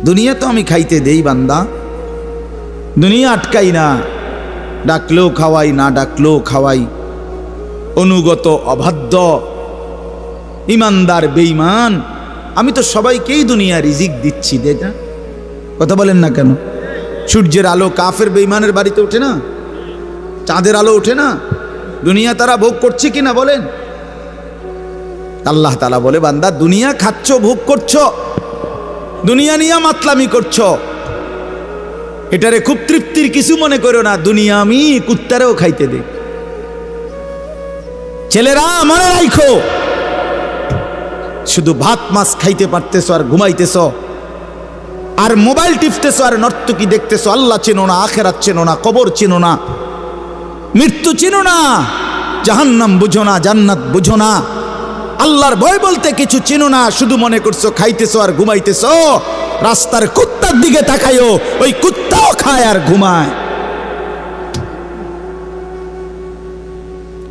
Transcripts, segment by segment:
দুনিয়া তো আমি খাইতে দেই বান্দা, দুনিয়া আটকাই না, ডাকলেও খাওয়াই, না ডাকলেও খাওয়াই। অনুগত অবাধ্য ইমানদার বেঈমান আমি তো সবাইকেই দুনিয়া রিজিক দিচ্ছি, দে না? কথা বলেন না কেন? সূর্যের আলো কাফের বেঈমানের বাড়িতে ওঠে না? চাঁদের আলো ওঠে না? দুনিয়া তারা ভোগ করছে কিনা বলেন? আল্লাহ তাআলা বলে, বান্দা দুনিয়া খাচ্ছ, ভোগ করছো, দুনিয়া নিয়ে মাতলামি করছো, এটারে খুব তৃপ্তির কিছু মনে করো না। দুনিয়া আমি কুত্তারেও খাইতে দেই। ছেলেরা মনে রাখো, শুধু ভাত মাছ খাইতে পারতেছো আর ঘুমাইতেছো, আর মোবাইল টিপতেছো, আর নর্তকী দেখতেছো। আল্লাহ চেনো না, আখিরাত চেনো না, কবর চেনো না, মৃত্যু চেনো না, জাহান্নাম বুঝো না, জান্নাত বুঝো না, আল্লাহর ভয় বলতে কিছু চেনো না। শুধু মনে করছো খাইতেছো আর ঘুমাইতেছো। রাস্তার কুত্তার দিকে তাকাইও, ওই কুত্তাও খায় আর ঘুমায়,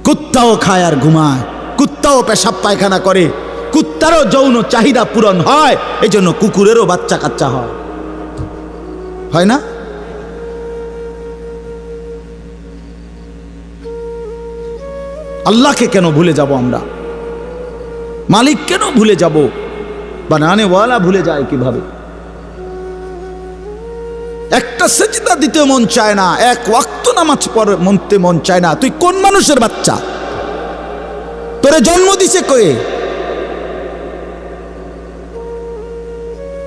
কুত্তাও খায় আর ঘুমায়, কুত্তাও পেশাব পায়খানা করে, কুত্তারও যৌন চাহিদা পূরণ হয়, এই জন্য কুকুরেরও বাচ্চা কাচ্চা হয় না? আল্লাহকে কেন ভুলে যাব আমরা? মালিক কেন ভুলে যাব? বানানেওয়ালা ভুলে যায় কিভাবে? একটা সেজদা দিতে মন চায় না, এক ওয়াক্ত নামাজ পড়তে মন চায় না। তুই কোন মানুষের বাচ্চা? তোরে জন্ম দিছে কয়ে?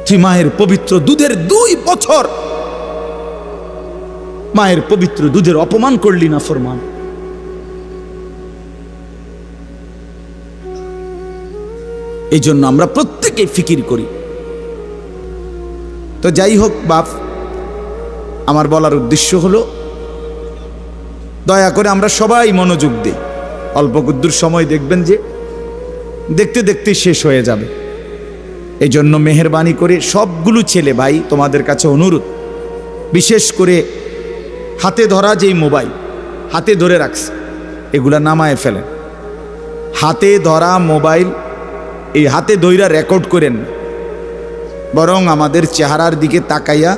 তুই মায়ের পবিত্র দুধের 2 বছর মায়ের পবিত্র দুধের অপমান করলি না ফরমান। এই জন্য আমরা প্রত্যেকেই ফিকির করি। তো যাই হোক বাপ, আমার বলার উদ্দেশ্য হলো, দয়া করে আমরা সবাই মনোযোগ দিই। অল্প কুদ্দুর সময় দেখবেন যে দেখতে দেখতে শেষ হয়ে যাবে। এই জন্য মেহেরবানি করে সবগুলো ছেলে ভাই, তোমাদের কাছে অনুরোধ, বিশেষ করে হাতে ধরা যেই মোবাইল হাতে ধরে রাখছে, এগুলা নামায় ফেলেন। হাতে ধরা মোবাইল এই হাতে ধইরা রেকর্ড করেন, বরং আমাদের চেহারার দিকে তাকাইয়া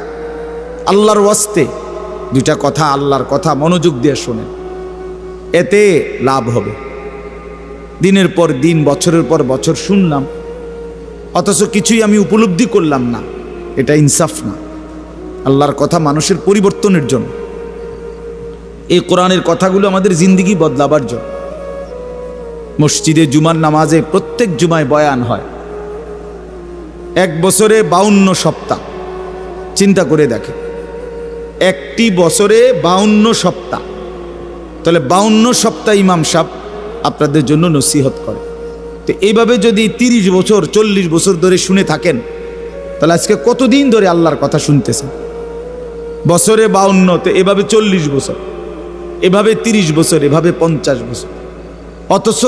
আল্লাহর ওয়াস্তে 2টা কথা, আল্লাহর কথা মনোযোগ দিয়ে শোনেন, এতে লাভ হবে। দিনের পর দিন, বছরের পর বছর শুনলাম, অথচ কিছুই আমি উপলব্ধি করলাম না, এটা ইনসাফ না। আল্লাহর কথা মানুষের পরিবর্তনের জন্য, এই কোরআনের কথাগুলো আমাদের জিন্দেগি বদলাবার জন্য। মসজিদে জুমার নামাজে প্রত্যেক জুমায় বয়ান হয়, 1 বছরে 52 সপ্তাহ। চিন্তা করে দেখে, একটি বছরে 52 সপ্তাহ, তাহলে 52 সপ্তাহ ইমাম সাহেব আপনাদের জন্য নসিহত করে। তো এইভাবে যদি 30 বছর 40 বছর ধরে শুনে থাকেন, তাহলে আজকে কতদিন ধরে আল্লাহর কথা শুনতেছেন? বছরে 52, তো এভাবে 40 বছর, এভাবে 30 বছর, এভাবে 50 বছর। অথচ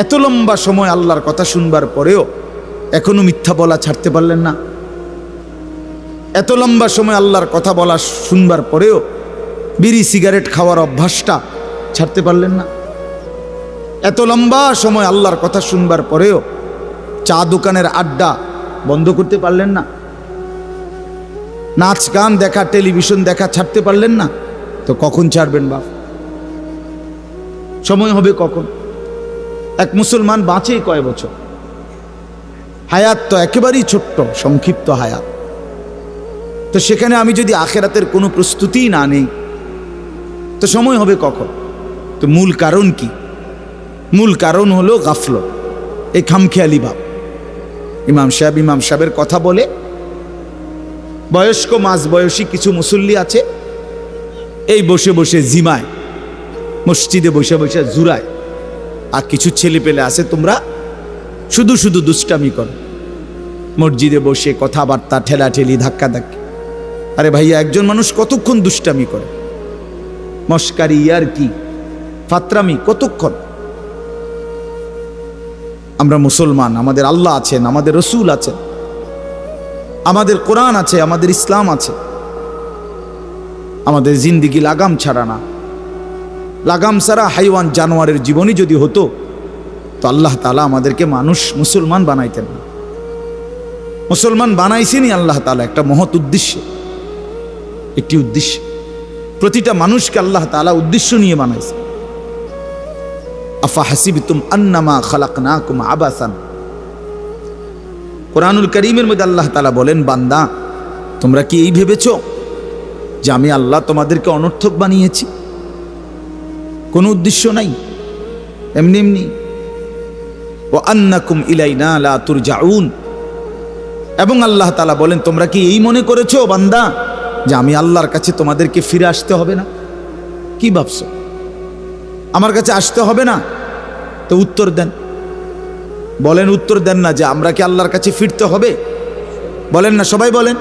এত লম্বা সময় আল্লাহর কথা শুনবার পরেও এখনো মিথ্যা বলা ছাড়তে পারলেন না। এত লম্বা সময় আল্লাহর কথা বলা শুনবার পরেও বিড়ি সিগারেট খাওয়ার অভ্যাসটা ছাড়তে পারলেন না। এত লম্বা সময় আল্লাহর কথা শুনবার পরেও চা দোকানের আড্ডা বন্ধ করতে পারলেন না। নাচ গান দেখা, টেলিভিশন দেখা ছাড়তে পারলেন না। তো কখন ছাড়বেন বাপ? সময় হবে কখন? এক মুসলমান বাঁচে কয় বছর? হায়াত তো একেবারেই ছোট্ট, সংক্ষিপ্ত হায়াত। তো সেখানে আমি যদি আখেরাতের কোনো প্রস্তুতিই না নেই, তো সময় হবে কখন? তো মূল কারণ কি? মূল কারণ হলো গাফলত, এই খামখেয়ালি ভাব। ইমাম সাহেবের কথা বলে, বয়স্ক মাঝ বয়সী কিছু মুসল্লি আছে, এই বসে বসে জিমায়, মসজিদে বসে বসে জুরায়। আর কিছু ছেলে পেলে আছে, তোমরা শুধু শুধু দুষ্টামি করো, মসজিদে বসে কথাবার্তা, ঠেলাঠেলি, ধাক্কাধাক্কি। আরে ভাইয়া, একজন মানুষ কতক্ষণ দুষ্টামি করে? মস্কারি, আর কি ফাতরামি কতক্ষণ? আমরা মুসলমান, আমাদের আল্লাহ আছেন, আমাদের রসুল আছেন, আমাদের কোরআন আছে, আমাদের ইসলাম আছে। আমাদের জিন্দিগি লাগাম ছাড়া না। লাগাম ছাড়া হাইওয়ান জানোয়ারের জীবনই যদি হতো, তো আল্লাহ তাআলা আমাদেরকে মানুষ মুসলমান বানাইতেন না। মুসলমান বানাইছেনি আল্লাহ তাআলা একটা মহৎ উদ্দেশ্যে, একটি উদ্দেশ্য। প্রতিটা মানুষকে আল্লাহ তাআলা উদ্দেশ্য নিয়ে বানাইছে। আফা হাসিবতুম আন্নামা খালাকনাকুম আবাসান, কোরআনুল কারীমের মধ্যে আল্লাহ তাআলা বলেন, বান্দা তোমরা কি এই ভেবেছো যে আমি আল্লাহ তোমাদেরকে অনর্থক বানিয়েছি? কোনো উদ্দেশ্য নাই, এমনি এমনি। ওয়া আন্নাকুম ইলাইনা লা তুরজাউন, এবং আল্লাহ তাআলা বলেন, তোমরা কি এই মনে করেছো বান্দা যে আমি আল্লাহর কাছে তোমাদেরকে ফিরে আসতে হবে না? কি ভাবছো আমার কাছে আসতে হবে না? তো উত্তর দেন, বলেন, উত্তর দেন না যে আমরা কি আল্লাহর কাছে ফিরতে হবে? বলেন না, সবাই বলেন,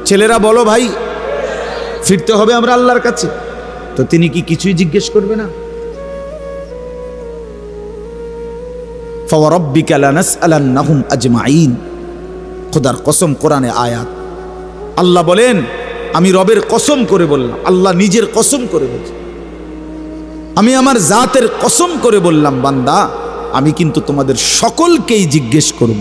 ছেলেরা বলো ভাই, ফিরতে হবে আমরা আল্লাহর কাছে। তো তিনি কি কিছুই জিজ্ঞেস করবে না? ফাওয়ারাব্বিকা লানাসআলান্নাহুম আজমাইন, খোদার কসম, কোরআনে আয়াত। আল্লাহ বলেন, আমি রবের কসম করে বললাম, আল্লাহ নিজের কসম করে বলছেন, আমি আমার জাতের কসম করে বললাম, বান্দা আমি কিন্তু তোমাদের সকলকেই জিজ্ঞেস করব।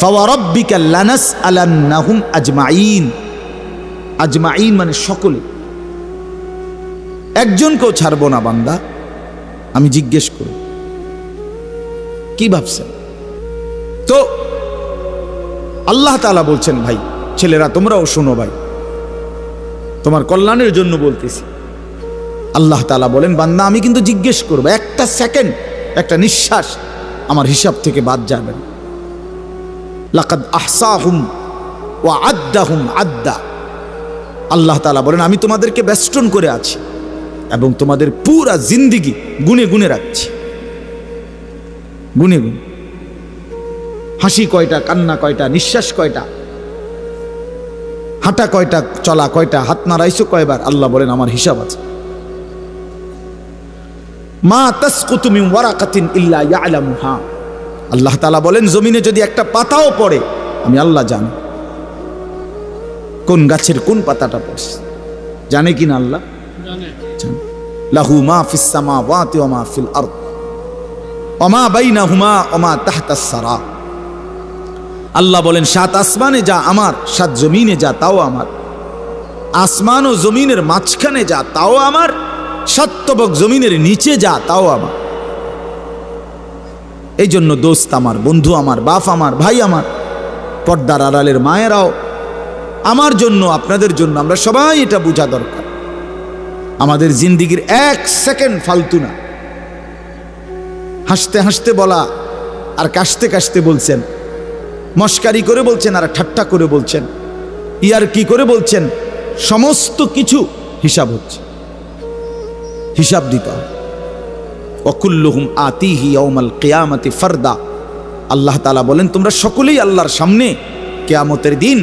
ফাওয়ারাব্বিকা লানাসআলান্নাহুম আজমাইন, আজমাইন মানে সকলে, একজনকেও ছাড়বো না বান্দা, আমি জিজ্ঞেস করব। কি ভাবছেন? তো আল্লাহ তাআলা বলছেন, ভাই ছেলেরা তোমরাও শোনো, ভাই তোমার কল্যাণের জন্য বলতেছি। আল্লাহ তাআলা বলেন, বান্দা আমি কিন্তু জিজ্ঞেস করব, একটা সেকেন্ড, একটা নিঃশ্বাস আমার হিসাব থেকে বাদ যাবে না। লাকাদ আহসাহুম ওয়া আদ্দাহুম আদ্দা, আল্লাহ তাআলা বলেন, আমি তোমাদেরকে বেষ্টন করে আছি এবং তোমাদের পুরা জিন্দেগি গুনে গুনে রাখছি, গুনে গুনে। হাসি কয়টা, কান্না কয়টা, নিঃশ্বাস কয়টা, হাঁটা কয়টা, চলা কয়টা, হাত নাড়াইছো কয়বার, আল্লাহ বলেন আমার হিসাব আছে। মা তাসকুতু মিন ওয়ারাকাতিন ইল্লা ইয়ালামুহা, আল্লাহ তাআলা বলেন, জমিনে যদি একটা পাতাও পড়ে আমি আল্লাহ জানি, কোন গাছের কোন পাতাটা পড়ছে, জানে কিনা আল্লাহ জানে। লাহু মা ফিস সামাওয়াতি ওয়া মা ফিল আরদ ওয়া মা বাইনাহুমা ওয়া মা তাহতাস সারা। আল্লাহ বলেন, সাত আসমানে যা আমার, সাত জমিনে যা তাও আমার, আসমান ও জমিনের মাঝখানে যা তাও আমার, সাত তবক জমিনের নিচে যা তাও আমার। এই জন্য দোস্ত আমার, বন্ধু আমার, বাপ আমার, ভাই আমার, পর্দার আড়ালের মায়েরাও, আমার জন্য, আপনাদের জন্য, আমরা সবাই এটা বোঝা দরকার, আমাদের জিন্দেগির এক সেকেন্ড ফালতু না। হাসতে হাসতে বলা আর কাশতে কাশতে বলছেন, মস্কারি করে বলছেন আর ঠাট্টা করে বলছেন, ইয়ার কি করে বলছেন, সমস্ত কিছু হিসাব হচ্ছে, হিসাব দিতে হবে। ওয়াকুল্লুহুম আতিহি ইয়াউমাল কিয়ামাতি ফারদা, আল্লাহ তাআলা বলেন, তোমরা সকলেই আল্লাহর সামনে কিয়ামতের দিন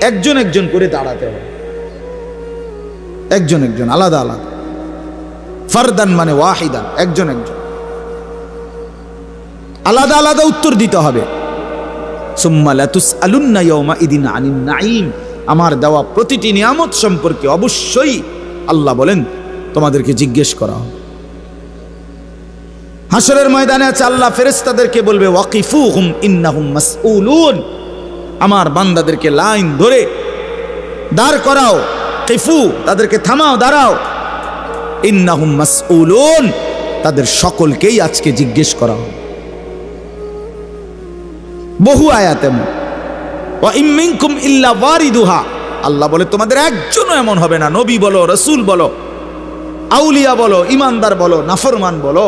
একজন একজন করে দাঁড়াতে হবে, একজন একজন, আলাদা আলাদা। ফারদান মানে ওয়াহিদান, একজন একজন, আলাদা আলাদা উত্তর দিতে হবে। সুম্মা লাতুসআলুন্না ইয়াউমাইদিন আনিন নাঈম, আমার দেওয়া প্রতিটি নিয়ামত সম্পর্কে অবশ্যই আল্লাহ বলেন তোমাদেরকে জিজ্ঞেস করা হবে। হাসরের ময়দানে আছে, আল্লাহ ফেরেশতাদেরকে বলবে, ওয়াকিফুহুম ইন্নাহুম মাসউলুন, আমার বান্দাদেরকে লাইন ধরে দাঁড় করাও, কিফু তাদেরকে থামাও, দাঁড়াও, ইন্নাহুম মাসউলুন, তাদের সকলকেই আজকে জিজ্ঞেস করা হবে। বহু আয়াতে ওয়া ইম মিনকুম ইল্লা ওয়ারিদুহা, আল্লাহ বলে তোমাদের একজনও এমন হবে না, নবী বলো, রাসূল বলো, আউলিয়া বলো, ইমানদার বলো, নাফরমান বলো,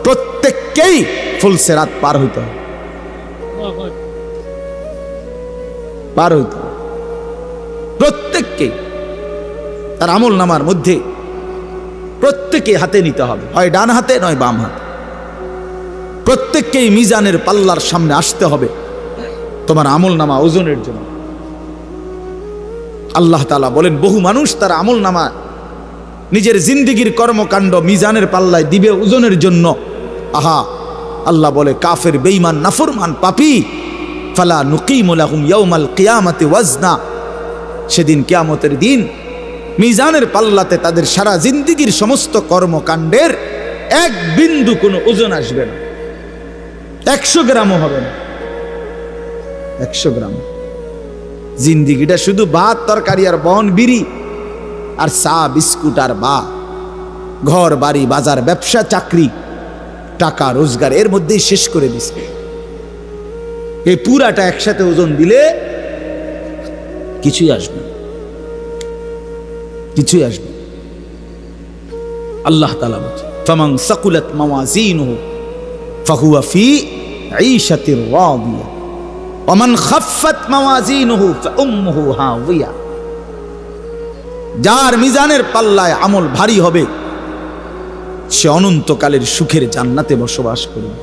প্রত্যেককেই ফুলসিরাত পার হইতে হবে, পার হইতে হবে প্রত্যেককেই। তার আমল নামার মধ্যে প্রত্যেকে হাতে নিতে হবে, হয় ডান হাতে নয় বাম হাতে, প্রত্যেককেই মিজানের পাল্লার সামনে আসতে হবে তোমার আমল নামা ওজনের জন্য। আল্লাহ তাআলা বলেন, বহু মানুষ তার আমল নামা নিজের জিন্দেগির কর্মকাণ্ড মিজানের পাল্লায় দিবে ওজনের জন্য। আহা, আল্লাহ বলে, কাফের, বেঈমান, নাফরমান, পাপী, ফালা নুকিমু লাহুম ইয়াউমাল কিয়ামাতি ওয়াজনা, সেদিন কিয়ামতের দিন মিজানের পাল্লাতে তাদের সারা জিন্দেগির সমস্ত কর্মকাণ্ডের এক বিন্দু কোনো ওজন আসবে না, 100 গ্রামও হবে না। 100 গ্রাম। জিন্দিগিটা শুধু ভাত তরকারি আর বন বিড়ি আর চা বিস্কুট আর ঘর বাড়ি বাজার ব্যবসা চাকরি টাকা রোজগার এর মধ্যেই শেষ করে দিছে। এই পুরাটা একসাথে ওজন দিলে কিছুই আসবে, কিছুই আসবে। আল্লাহ তাআলা বলেন, ফামান সাকুলাত মাওয়াজিনুহু ফাহুয়া ফি ঈশাতির রাদিয়া ওয়া মান খাফফাত মাওয়াজিনুহু ফাউম্মুহু হাওিয়া। যার মিজানের পাল্লায় আমল ভারী হবে সে অনন্তকালের সুখের জান্নাতে বসবাস করবে।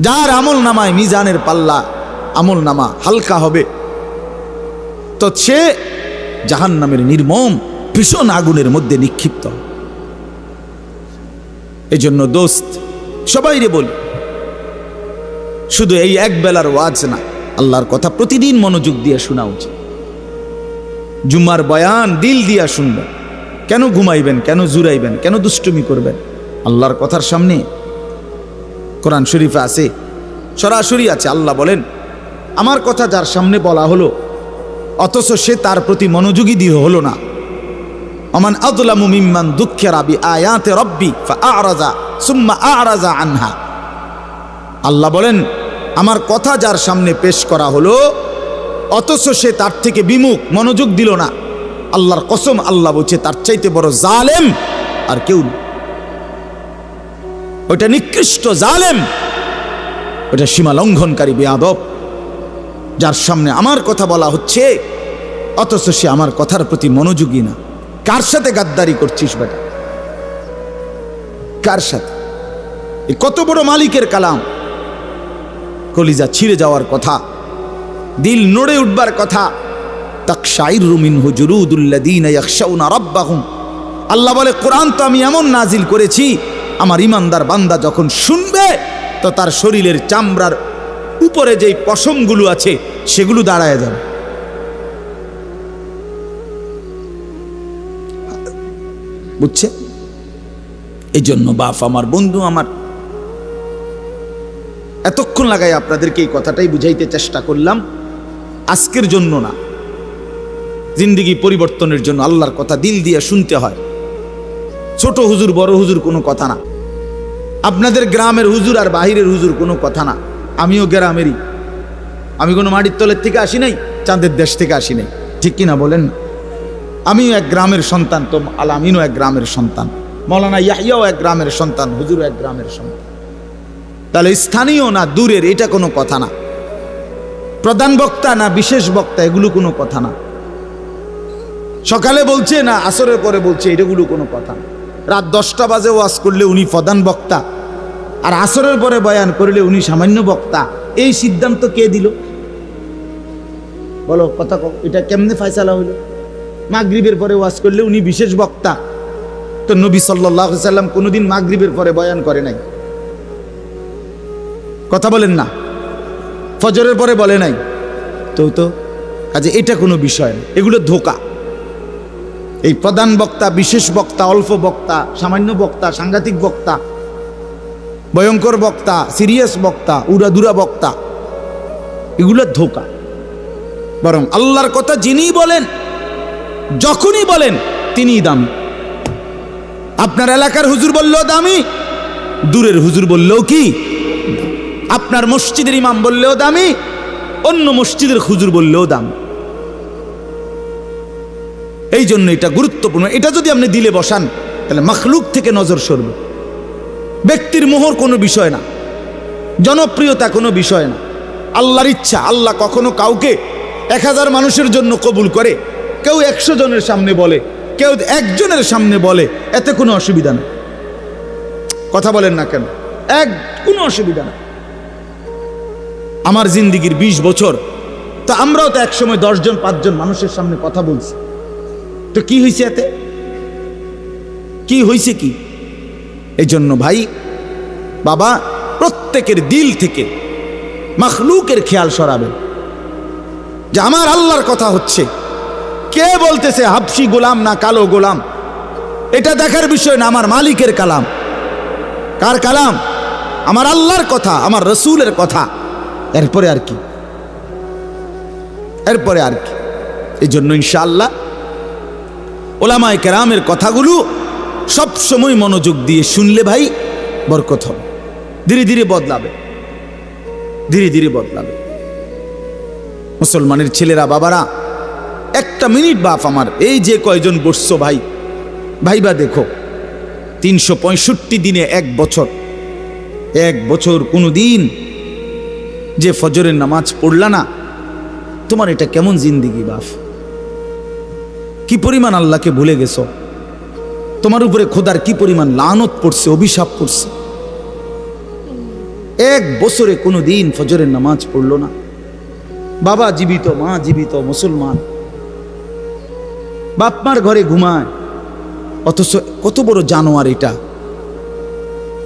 যার আমল নামায় মিজানের পাল্লা আমল নামা হালকা হবে তো সে জাহান্নামের নির্মম ভীষণ আগুনের মধ্যে নিক্ষিপ্ত। এজন্য দোস্ত সবাইরে বলি, শুধু এই এক বেলার ওয়াজ না, আল্লাহর কথা প্রতিদিন মনোযোগ দিয়ে শোনা উচিত। জুমার বয়ান দিল দিয়া শুনবেন। কেন ঘুমাইবেন, কেন জুরাইবেন, কেন দুষ্টুমি করবেন? আল্লাহর কথার সামনে কোরআন শরীফে আছে, সরাসরি আছে। আল্লাহ বলেন, আমার কথা যার সামনে বলা হলো অথচ সে তার প্রতি মনোযোগী দিয়ে হলো না, আমান আযলামু মিম্মান দুক্কিরা বিআয়াতি রাব্বি ফাআরাযা সুম্মা আ'রাযা আনহা। আল্লাহ বলেন, আমার কথা যার সামনে পেশ করা হলো অথচ সে তার থেকে বিমুখ, মনোযোগ দিল না, আল্লাহর কসম আল্লাহ বলছে তার চাইতে বড় জালেম আর কেউ নেই। ওটা নিকৃষ্ট জালেম, ওটা সীমা লঙ্ঘনকারী বেয়াদব, যার সামনে আমার কথা বলা হচ্ছে অথচ সে আমার কথার প্রতি মনোযোগী না। কার সাথে গাদ্দারি করছিস বেটা? কার সাথে? এই কত বড় মালিকের কালাম, কলিজা ছিঁড়ে যাওয়ার কথা, দিল নড়ে উঠবার কথা। তাকশাইরু মিনহু জুলুদুল্লাযীনা ইয়াখশাউনা রাব্বাহুম। আল্লাহ বলে, কোরআন তো আমি এমন নাজিল করেছি, আমার ইমানদার বান্দা যখন শুনবে তো তার শরীরের চামড়ার উপরে যেই পশমগুলো আছে সেগুলো দাঁড়ায় যাবে। বুঝছে? এই জন্য বাপ আমার, বন্ধু আমার, এতক্ষণ লাগাই আপনাদেরকে এই কথাটাই বুঝাইতে চেষ্টা করলাম। আজকের জন্য না, জিন্দেগি পরিবর্তনের জন্য আল্লাহর কথা দিল দিয়ে শুনতে হয়। ছোট হুজুর বড় হুজুর কোনো কথা না, আপনাদের গ্রামের হুজুর আর বাহিরের হুজুর কোনো কথা না। আমিও গ্রামেরই, আমি কোনো মাটির তলের থেকে আসি নাই, চাঁদের দেশ থেকে আসি নাই, ঠিক কিনা বলেন না? আমিও এক গ্রামের সন্তান, তো আল আমিনও এক গ্রামের সন্তান, মৌলানা ইয়াহিয়াও এক গ্রামের সন্তান, হুজুরও এক গ্রামের সন্তান। তাহলে স্থানীয় না দূরের এটা কোনো কথা না, প্রধান বক্তা না বিশেষ বক্তা এগুলো কোনো কথা না, সকালে বলছে না আসরের পরে বলছে এটাগুলো কোনো কথা না। রাত 10টা বাজে ওয়াজ করলে উনি প্রধান বক্তা, আর আসরের পরে বয়ান করলে উনি সামান্য বক্তা। এই সিদ্ধান্ত কে দিল বলো? কথা কও, এটা কেমনে ফয়সালা হইল? মাগরিবের পরে ওয়াজ করলে উনি বিশেষ বক্তা, তো নবী সাল্লাল্লাহু আলাইহি সাল্লাম কোনোদিন মাগরিবের পরে বয়ান করে নাই, কথা বলেন না? ফজরের পরে বলে নাই, তো কাজে এটা কোনো বিষয় না, এগুলো ধোঁকা। এই প্রধান বক্তা, বিশেষ বক্তা, অল্প বক্তা, সামান্য বক্তা, সাংঘাতিক বক্তা, ভয়ঙ্কর বক্তা, সিরিয়াস বক্তা, উড়াদুরা বক্তা, এগুলো ধোঁকা। বরং আল্লাহর কথা যিনি বলেন, যখনই বলেন তিনিই দামি। আপনার এলাকার হুজুর বললেও দামি, দূরের হুজুর বললেও কি, আপনার মসজিদের ইমাম বললেও দামি, অন্য মসজিদের হুজুর বললেও দামি। এই জন্য এটা গুরুত্বপূর্ণ। এটা যদি আপনি দিলে বসান তাহলে মাখলুক থেকে নজর সরবে। ব্যক্তির মোহর কোনো বিষয় না, জনপ্রিয়তা কোনো বিষয় না, আল্লাহর ইচ্ছা। আল্লাহ কখনো কাউকে 1000 মানুষের জন্য কবুল করে, কেউ 100 জনের সামনে বলে, কেউ 1 জনের সামনে বলে, এতে কোনো অসুবিধা নেই। কথা বলেন না কেন? কোনো অসুবিধা নেই। আমার জিন্দিগির 20 বছর, তো আমরাও তো একসময় 10 জন 5 জন মানুষের সামনে কথা বলছি, তো কি হয়েছে এতে? কি হয়েছে কি? এই জন্য ভাই বাবা, প্রত্যেকের দিল থেকে মাখলুকের খেয়াল সরাবে যে আমার আল্লাহর কথা হচ্ছে। কে বলতেছে হাবশি গোলাম না কালো গোলাম, এটা দেখার বিষয় না, আমার মালিকের কালাম। কার কালাম? আমার আল্লাহর কথা, আমার রসুলের কথা। এরপরে আর কি, এরপরে আর কি। এই জন্য ইনশাআল্লাহ ওলামায়ে কেরামের কথাগুলো সব সময় মনোযোগ দিয়ে শুনলে ভাই বরকত হবে, ধীরে ধীরে বদলাবে, ধীরে ধীরে বদলাবে। মুসলমানের ছেলেরা, বাবারা, একটা মিনিট বাপ আমার, এই যে কয়জন বসছো ভাই, ভাইবা দেখো 365 দিনে এক বছর কোনো দিন যে ফজরের নামাজ পড়লা না, তোমার এটা কেমন জিন্দিগি বাপ? কি পরিমাণ আল্লাহকে ভুলে গেছো, তোমার উপরে খোদার কি পরিমাণ লানত পড়ছে, অভিশাপ পড়ছে। এক বছরে কোনো দিন ফজরের নামাজ পড়লো না, বাবা জীবিত, মা জীবিত, মুসলমান, বাপ মার ঘরে ঘুমায়, অথচ কত বড় জানোয়ার এটা!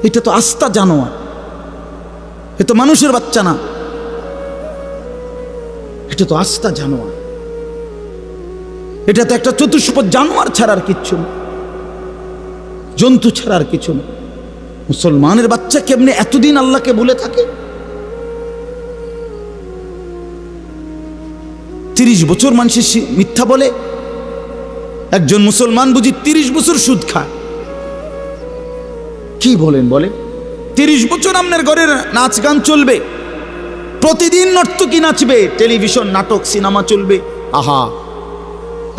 এটা তো আস্তা জানোয়ার, এ তো মানুষের বাচ্চা না, এটা তো আস্তা জানোয়ার, এটা তো একটা চতুষ্পদ জানোয়ার ছাড়ার কিচ্ছু না, জন্তু ছাড়ার কিছু না। মুসলমানের বাচ্চা কেমনে এতদিন আল্লাহকে ভুলে থাকে? 30 বছর মানুষের মিথ্যা বলে, একজন মুসলমান বুঝি 30 বছর সুদ খায়। কি বলেন বলে? 30 বছর আপনার ঘরের নাচ গান চলবে, প্রতিদিন নর্তকী নাচবে, টেলিভিশন, নাটক, সিনেমা চলবে। আহা,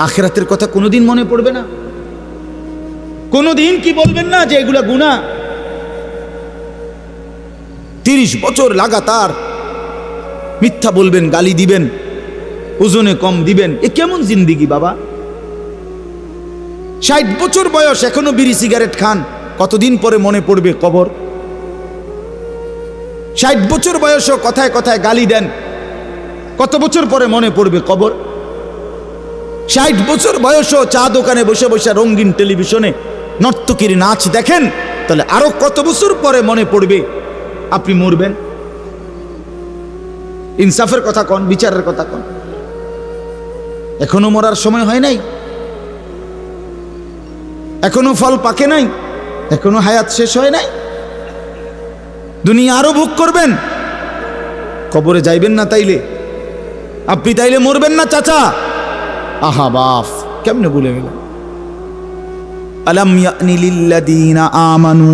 আখিরাতের কথা কোনোদিন মনে পড়বে না? কোনোদিন কি বলবেন না যে এগুলা গুনাহ? 30 বছর লাগাতার মিথ্যা বলবেন, গালি দিবেন, ওজনে কম দিবেন, এ কেমন জিন্দিগি বাবা? 60 বছর বয়স, এখনো বিড়ি সিগারেট খান, কতদিন পরে মনে পড়বে কবর? 60 বছর বয়সও কথায় কথায় গালি দেন, কত বছর পরে মনে পড়বে কবর? 60 বছর বয়সও চা দোকানে বসে বসে রঙিন টেলিভিশনে নর্তকীর নাচ দেখেন, তাহলে আরো কত বছর পরে মনে পড়বে আপনি মরবেন? ইনসাফের কথা কন, বিচারের কথা কন। এখনো মরার সময় হয় নাই, এখনো ফল পাকে নাই, এখনো হায়াত শেষ হয় নাই, দুনিয়া আরো ভোগ করবেন, কবরে যাইবেন না তাইলে? আপনি তাইলে মরবেন না চাচা? আহা বাপ, কেমনে ভুলে গেলেন? আলাম ইয়ানি লিল্লাযীনা আমানু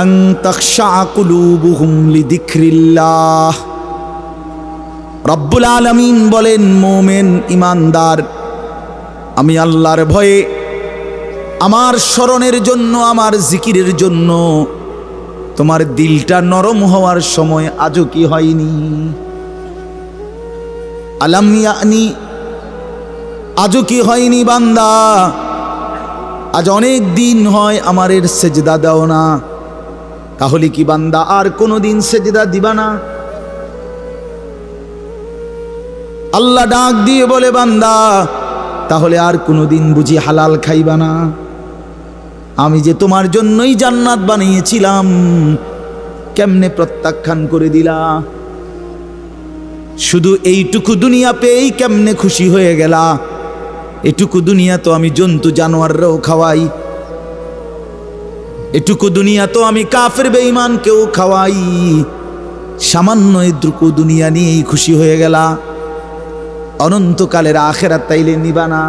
আন তাখশা কুলুবুহুম লিযিকরিল্লাহ। রব্বুল আলামিন বলেন, মুমিন ঈমানদার, আমি আল্লাহর ভয়ে, আমার স্মরণের জন্য, আমার জিকিরের জন্য তোমার দিলটা নরম হওয়ার সময় আজও কি হয়নি? আলাম ইয়ানি, আজও কি হয়নি বান্দা? আজ অনেক দিন হয় আমারের সেজদা দাও না, তাহলে কি বান্দা আর কোনোদিন সেজদা দিবা না? আল্লাহ ডাক দিয়ে বলে, বান্দা তাহলে আর কোনোদিন বুঝি হালাল খাইবা না? আমি যে তোমার জন্যই জান্নাত বানিয়েছিলাম, কেমনে প্রত্যাখ্যান করে দিলা? শুধু এইটুকু দুনিয়া পেয়েই কেমনে খুশি হয়ে গেলা? এটুকু দুনিয়া তো আমি জন্তু জানোয়াররাও খাওয়াই, এটুকু দুনিয়া তো আমি কাফের বেঈমানকেও খাওয়াই, সামান্য এটুকু দুনিয়া নিয়েই খুশি হয়ে গেলা? অনন্তকালের আখিরাত তাইলে নিবা না?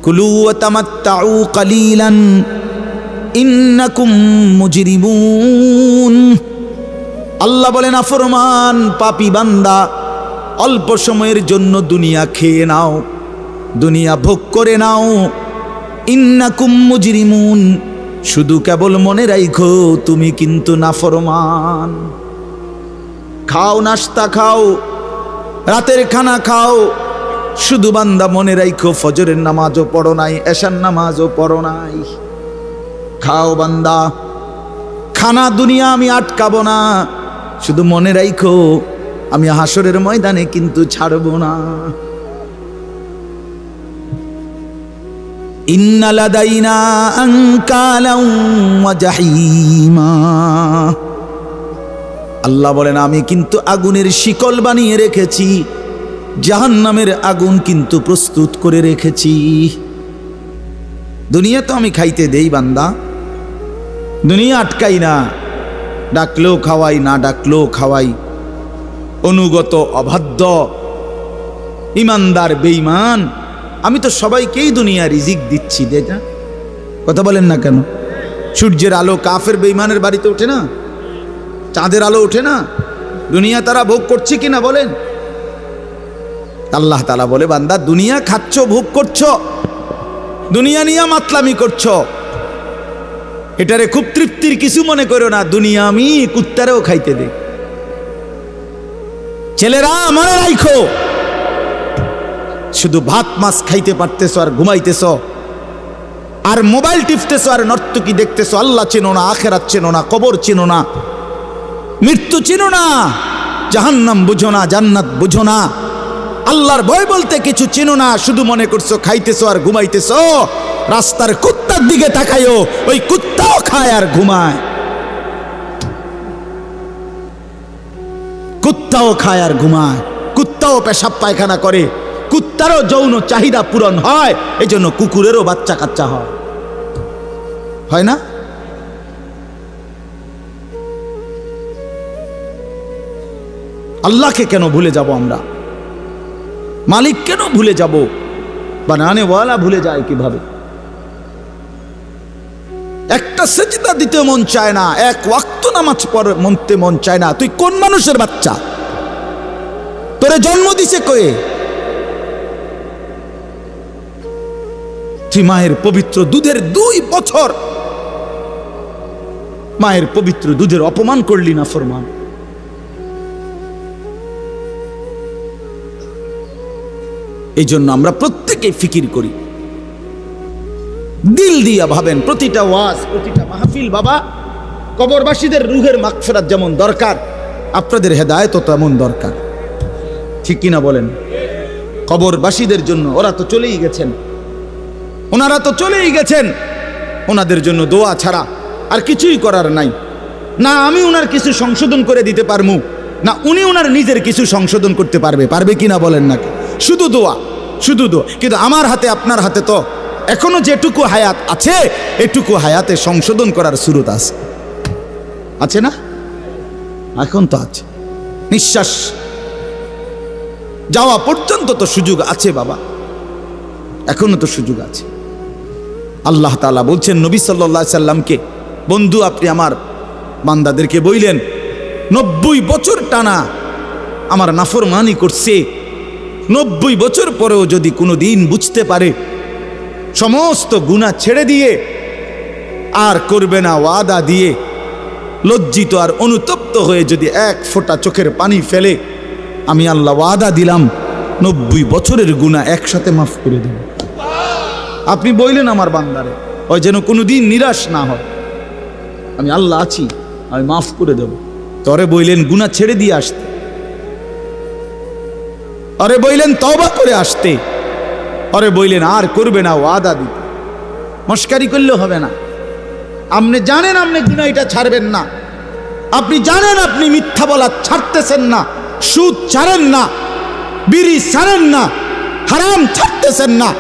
কুলু ওয়া তামাত্তাউ কালিলান ইন্নাকুম মুজরিমুন। আল্লাহ বলেন, নাফরমান পাপী বান্দা, অল্প সময়ের জন্য দুনিয়া খেয়ে নাও, দুনিয়া ভোগ করে নাও। ইন্নাকুম মুজরিমুন, শুধু কেবল মনে রাখো তুমি কিন্তু নাফরমান। খাও, নাস্তা খাও, রাতের খানা খাও, শুধু বান্দা মনে রাখো ফজরের নামাজও পড়ো নাই, এশার নামাজও পড়ো নাই। খাও বান্দা, খানা দুনিয়া আমি আটকাবো না, শুধু মনে রাখো আমি হাসরের ময়দানে কিন্তু ছাড়বো না। ইন্না লাদাইনা আনকালাও ওয়া জাহিমা। আল্লাহ বলেন, আমি কিন্তু আগুনের শিকল বানিয়ে রেখেছি, জাহান্নামের আগুন কিন্তু প্রস্তুত করে রেখেছি। দুনিয়া তো আমি খাইতে দেই বান্দা, দুনিয়া আটকাই না, ডাকলেও খাওয়াই, না ডাকলেও খাওয়াই, অনুগত অবাধ্য, ইমানদার বেঈমান, আমি তো সবাইকেই দুনিয়া রিজিক দিচ্ছি, দে না? কথা বলেন না কেন? সূর্যের আলো কাফের বেঈমানের বাড়িতে ওঠে না? চাঁদের আলো ওঠে না? দুনিয়া তারা ভোগ করছে কিনা বলেন? আল্লাহ তাআলা বলে, বান্দা দুনিয়া খাচ্ছ, ভোগ করছো, দুনিয়া নিয়ে মাতলামি করছো, এটারে খুব তৃপ্তির কিছু মনে করো না। দুনিয়া আমি কুত্তারেও খাইতে দে। ছেলেরা মনে রাখো, শুধু ভাত মাছ খাইতে পারতেছ আর ঘুমাইতেছ, আর মোবাইল টিপতেছ, আর নর্তকী দেখতেছ। আল্লাহ চেনো না, আখিরাত চেনো না, কবর চেনো না, মৃত্যু চেনো না, জাহান্নাম বুঝো না, জান্নাত বুঝো না, আল্লাহর ভয় বলতে কিছু চেনো না। শুধু মনে করছো খাইতেছো আর ঘুমাইতেছো। রাস্তার কুত্তার দিকে তাকায়ও, ওই কুত্তাও খায় আর ঘুমায়, কুত্তাও খায় আর ঘুমায়, কুত্তাও পেশাব পায়খানা করে, কুত্তারও যৌন চাহিদা পূরণ হয়। এই জন্য কুকুরেরও বাচ্চা কাচ্চা হয় না? আল্লাহকে কেন ভুলে যাব আমরা? মালিক কেন ভুলে যাব? বানানেওয়ালা ভুলে যায় কিভাবে? একটা সেজদা দিতে মন চায় না, এক ওয়াক্ত নামাজ পড়তে মন চায় না। তুই কোন মানুষের বাচ্চা? তোরে জন্ম দিছে কয়ে? তুই মায়ের পবিত্র দুধের 2 বছর মায়ের পবিত্র দুধের অপমান করলি না ফরমান। এই জন্য আমরা প্রত্যেকেই ফিকির করি, দিল দিয়া ভাবেন। প্রতিটা ওয়াজ, প্রতিটা মাহফিল বাবা, কবরবাসীদের রুহের মাগফিরাত যেমন দরকার, আপনাদের হেদায়েতও তেমন দরকার। ঠিক কিনা বলেন? কবরবাসীদের জন্য, ওরা তো চলেই গেছেন, ওনারা তো চলেই গেছেন, ওনাদের জন্য দোয়া ছাড়া আর কিছুই করার নাই। না আমি ওনার কিছু সংশোধন করে দিতে পারবো, না উনি ওনার নিজের কিছু সংশোধন করতে পারবে কিনা বলেন নাকি? শুধু দোয়া, শুধু দোয়া। কিন্তু আমার হাতে, আপনার হাতে তো এখনো যেটুকু হায়াত আছে, এটুকু হায়াতে সংশোধন করার সুরত আছে না? এখন তো আছে। নিঃশ্বাস যাওয়া পর্যন্ত তো সুযোগ আছে বাবা, এখনো তো সুযোগ আছে। আল্লাহ তাআলা বলছেন নবী সাল্লাল্লাহু আলাইহি সাল্লামকে, বন্ধু আপনি আমার বান্দাদেরকে বইলেন 90 বছর টানা আমার নাফরমানি করছে, 90 বছর পরেও যদি কোনো দিন বুঝতে পারে, সমস্ত গুনাহ ছেড়ে দিয়ে আর করবে না ওয়াদা দিয়ে, লজ্জিত আর অনুতপ্ত হয়ে যদি এক ফোঁটা চোখের পানি ফেলে, আমি আল্লাহ ওয়াদা দিলাম 90 বছরের গুনাহ একসাথে মাফ করে দেব। আপনি বললেন আমার বান্দারে, ওই যেন কোনোদিন নিরাশ না হয়, আমি আল্লাহ আছি, আমি মাফ করে দেব। তরে বললেন গুনাহ ছেড়ে দিয়ে আসতে, আরে বললেন তওবা করে আসতে, আরে বললেন আর করবে না ওয়াদা দিতে। মস্কারি করলে হবে না। আপনি জানেন আপনি গুনাহ এটা ছাড়বেন না, আপনি জানেন আপনি মিথ্যা বলা ছাড়তেছেন না, সুদ ছাড়েন না, বিড়ি ছাড়েন না, হারাম ছাড়তেছেন না,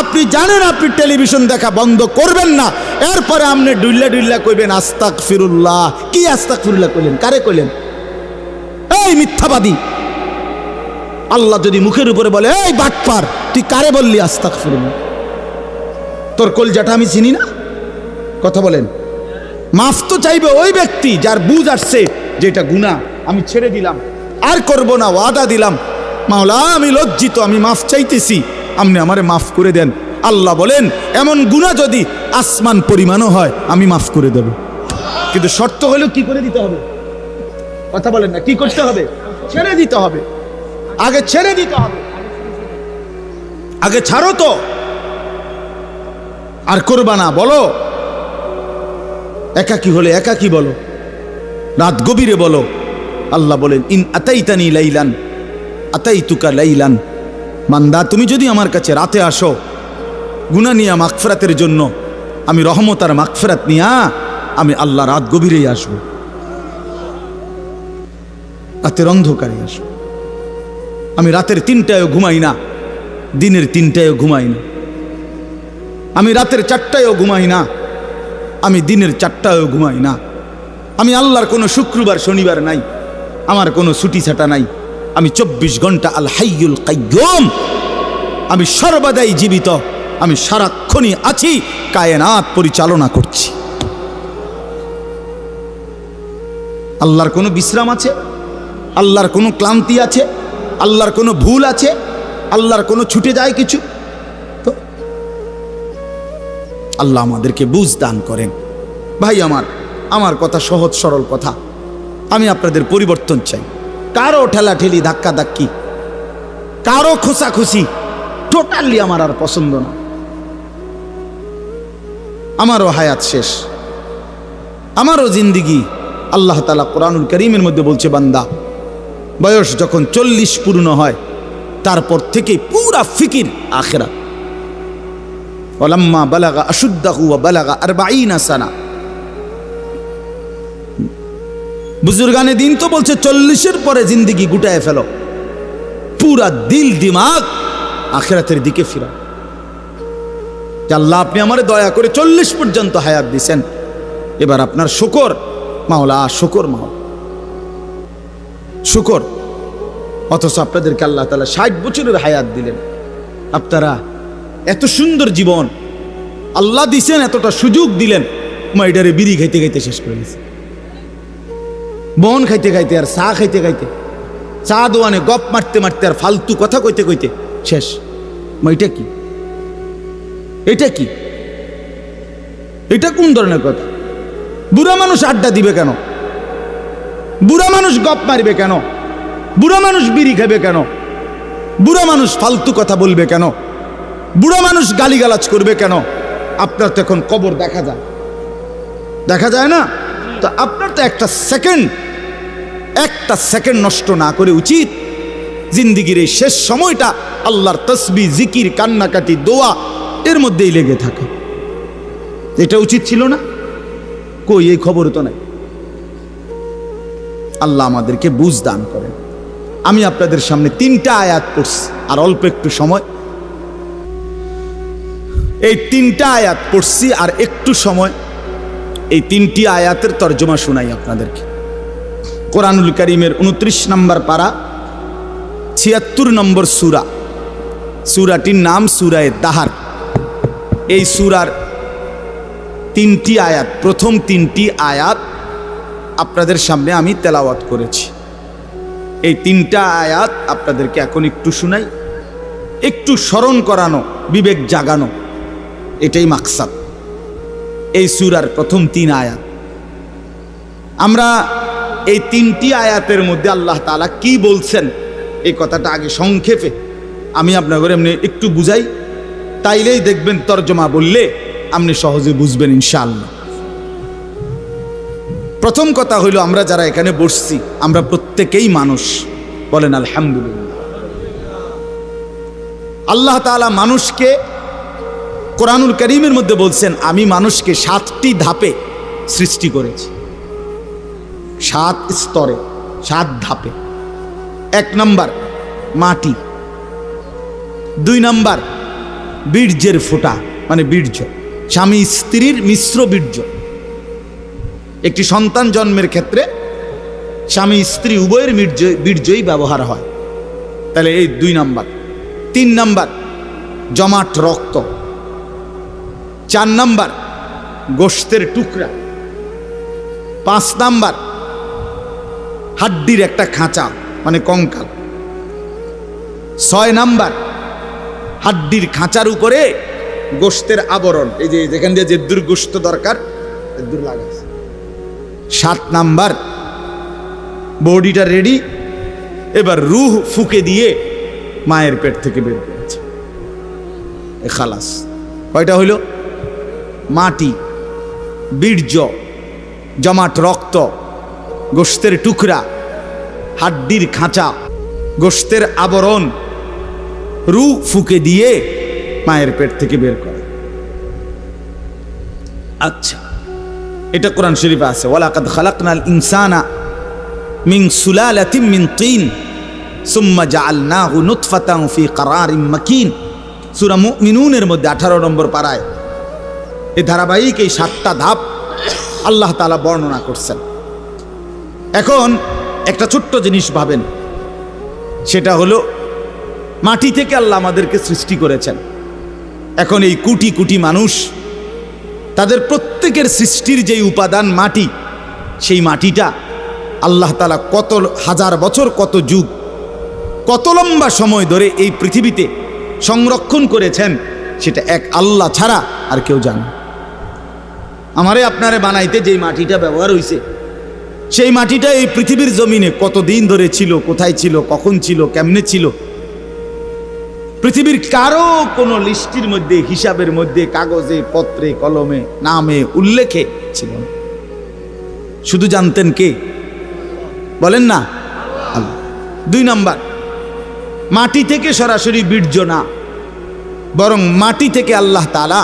আপনি জানেন আপনি টেলিভিশন দেখা বন্ধ করবেন না, এরপরে আপনি ডুল্লা ডুল্লা কইবেন আস্তাগফিরুল্লাহ। কি আস্তাগফিরুল্লাহ কইলেন? কারে কইলেন? এই মিথ্যাবাদী। আল্লাহ যদি মুখের উপরে বলে এই বাটপার, তুই কারে বললি আস্তাগফিরুল্লাহ? তোর কলজাটা আমি চিনি না? কথা বলেন। মাফ তো চাইবে ওই ব্যক্তি যার বুঝ আসছে যে এটা গুনাহ, আমি ছেড়ে দিলাম, আর করব না, ওয়াদা দিলাম। মাওলা আমি লজ্জিত, আমি মাফ চাইতেছি, আপনি আমারে মাফ করে দেন। আল্লাহ বলেন এমন গুনাহ যদি আসমান পরিমাণও হয় আমি মাফ করে দেব, কিন্তু শর্ত হলো কি করে দিতে হবে? কথা বলেন না, কি করতে হবে? ছেড়ে দিতে হবে, আগে ছেড়ে দিতে হবে, আগে ছাড়ো তো, আর করবা না। বলো একাকী হলে একাকী বলো, রাত গভীরে বলো। আল্লাহ বলেন ইন আতাইতানি লাইলান আতাইতুকা লাইলান, বান্দা তুমি যদি আমার কাছে রাতে আসো গুনাহ নিয়া মাগফিরাতের জন্য, আমি রহমত আর মাগফিরাত নিয়া আমি আল্লাহ রাত গভীরেই আসবো, রাতের অন্ধকারে আসবো। আমি রাতের 3টায়ও ঘুমাই না, দিনের 3টায়ও ঘুমাই না, আমি রাতের 4টায়ও ঘুমাই না, আমি দিনের 4টায়ও ঘুমাই না। আমি আল্লাহর কোনো শুক্রবার শনিবার নাই, আমার কোনো ছুটি ছাটা নাই। আমি 24 ঘন্টা আল হাইয়ুল কাইয়ুম, আমি সর্বদাই জীবিত, আমি সারাক্ষণই আছি, কায়নাত পরিচালনা করছি। আল্লাহর কোনো বিশ্রাম আছে? আল্লাহর কোনো ক্লান্তি আছে? আল্লাহর কোনো ভুল আছে? আল্লাহর কোনো ছুটে যায় কিছু? তো আল্লাহ আমাদেরকে বুঝ দান করেন। ভাই আমার কথা সহজ সরল কথা। আমি আপনাদের পরিবর্তন চাই। কারো ঠেলাঠেলি, ধাক্কা ধাক্কি, কারো খোঁচাখুচি টোটালি আমার আর পছন্দ না। আমারও হায়াত শেষ, আমারও জিন্দিগি। আল্লাহ তাআলা কোরআনুল কারীমের মধ্যে বলছে, বান্দা বয়স যখন 40 পূর্ণ হয় তারপর থেকে পুরা ফিকির আখিরাত। ওয়ালাম্মা বালাগা আশুদ্দাহু ওয়া বালাগা 40 সানা। বুজুর্গানে দিন তো বলছে 40-এর পরে জিন্দিগি গুটায় ফেলো, পুরা দিল দিমাগ আখিরাতের দিকে ফিরা। আল্লাহ আপনি আমারে দয়া করে 40 পর্যন্ত হায়াত দিছেন, এবার আপনার শুকর মাওলা, শুকর মাওলা, শুকর। অথচ আপনাদেরকে আল্লাহ তাআলা 60 বছরের হায়াত দিলেন। আপনারা এত সুন্দর জীবন আল্লাহ দিছেন, এতটা সুযোগ দিলেন, মাইডারে বিড়ি খাইতে খাইতে শেষ করে দিয়েছে, বন খাইতে খাইতে আর চা খাইতে খাইতে, চা দোয়ানে গপ মারতে মারতে আর ফালতু কথা কইতে কইতে শেষ। এটা কি? এটা কি? এটা কোন ধরনের কথা? বুড়া মানুষ আড্ডা দিবে কেন? বুড়া মানুষ গপ মারবে কেন? বুড়া মানুষ বিড়ি খাবে কেন? বুড়া মানুষ ফালতু কথা বলবে কেন? বুড়া মানুষ গালিগালাজ করবে কেন? আপনার তো এখন কবর দেখা যায়, দেখা যায় না? তো আপনার তো একটা সেকেন্ড নষ্ট না করে উচিত জিন্দিগির এই শেষ সময়টা আল্লাহর তসবিহ, জিকির, কান্নাকাটি, দোয়া এর মধ্যেই লেগে থাকে। এটা উচিত ছিল না? কই, এই খবর তো নাই। আল্লাহ আমাদেরকে বুঝ দান করেন। আমি আপনাদের সামনে 3টা আয়াত পড়ছি, আর অল্প একটু সময়। এই 3টা আয়াত পড়ছি আর একটু সময়, এই 3টি আয়াতের তর্জমা শোনাই আপনাদেরকে। কোরআনুল কারীমের 29 নম্বর পারা, 76 নম্বর সূরা। সূরাটির নাম সূরায়ে দাহার। এই সূরার 3টি আয়াত, প্রথম 3টি আয়াত আপনাদের সামনে আমি তেলাওয়াত করেছি। এই 3টা আয়াত আপনাদেরকে এখন একটু শোনাই, একটু স্মরণ করানো, বিবেক জাগানো, এটাই মাকসাদ এই সূরার প্রথম 3 আয়াত। আমরা এই 3টি আয়াতের মধ্যে আল্লাহ তাআলা কি বলছেন এই কথাটা আগে সংক্ষেপে আমি আপনাদের এমনি একটু বুঝাই, তাইলেই দেখবেন তর্জমা বললে আপনি সহজে বুঝবেন ইনশাআল্লাহ। প্রথম কথা হইল, আমরা যারা এখানে বসছি আমরা প্রত্যেকেই মানুষ, বলেন আলহামদুলিল্লাহ। আল্লাহ তাআলা মানুষকে কোরআনুল কারীমের মধ্যে বলছেন, আমি মানুষকে 7টি ধাপে সৃষ্টি করেছি, 7 স্তরে, 7 ধাপে। 1 নাম্বার মাটি, 2 নাম্বার বীর্যের ফোঁটা, মানে বীর্য, স্বামী স্ত্রীর মিশ্র বীর্য। একটি সন্তান জন্মের ক্ষেত্রে স্বামী স্ত্রী উভয়ের বীর্যই ব্যবহার হয়, তাহলে এই 2 নাম্বার। 3 নাম্বার জমাট রক্ত। 4 নাম্বার গোশতের টুকরা। 5 নাম্বার হাড্ডির একটা খাঁচা, মানে কঙ্কাল। 6 নাম্বার হাড্ডির খাঁচার উপরে গোশতের আবরণ, এই যে যেখান দিয়ে যে দূর গোশত দরকার দূর লাগাছে। 7 নাম্বার বডিটা রেডি, এবার রূহ ফুকে দিয়ে মায়ের পেট থেকে বের করেছে, এ খালাস। কয়টা হইল? মাটি, বীর্য, জমাট রক্ত, গোশতের টুকরা, হাড্ডির খাঁচা, গোশতের আবরণ, রূহ ফুকে দিয়ে মায়ের পেট থেকে বের করে। আচ্ছা, এটা কোরআন শরীফে আছে, ওয়ালাকাদ খালাকনাল ইনসানা মিন সুলালাতিন মিন তিন সুম্মা জাআলনাহু নুতফাতান ফি ক্বারারিন মাকিন। সূরা মুমিনুনের মধ্যে 18 নম্বর পারায় এই ধারাবাহিক এই 7টা ধাপ আল্লাহ তাআলা বর্ণনা করছেন। এখন একটা ছোট্ট জিনিস ভাবেন, সেটা হলো মাটি থেকে আল্লাহ আমাদেরকে সৃষ্টি করেছেন। এখন এই কোটি কোটি মানুষ, তাদের প্রত্যেকের সৃষ্টির যেই উপাদান মাটি, সেই মাটিটা আল্লাহ তাআলা কত হাজার বছর, কত যুগ, কত লম্বা সময় ধরে এই পৃথিবীতে সংরক্ষণ করেছেন, সেটা এক আল্লাহ ছাড়া আর কেউ জানে না। আমারে আপনারে বানাইতে যেই মাটিটা ব্যবহার হয়েছে, সেই মাটিটা এই পৃথিবীর জমিনে কতদিন ধরে ছিল, কোথায় ছিল, কখন ছিল, কেমনে ছিল, পৃথিবীর কারো কোনো লিস্টির মধ্যে, হিসাবের মধ্যে, কাগজে, পত্রে, কলমে, নামে, উল্লেখে ছিল না। শুধু জানতেন কে? বলেন না, আল্লাহ। 2 নাম্বার, মাটি থেকে সরাসরি বীর্য না, বরং মাটি থেকে আল্লাহ তাআলা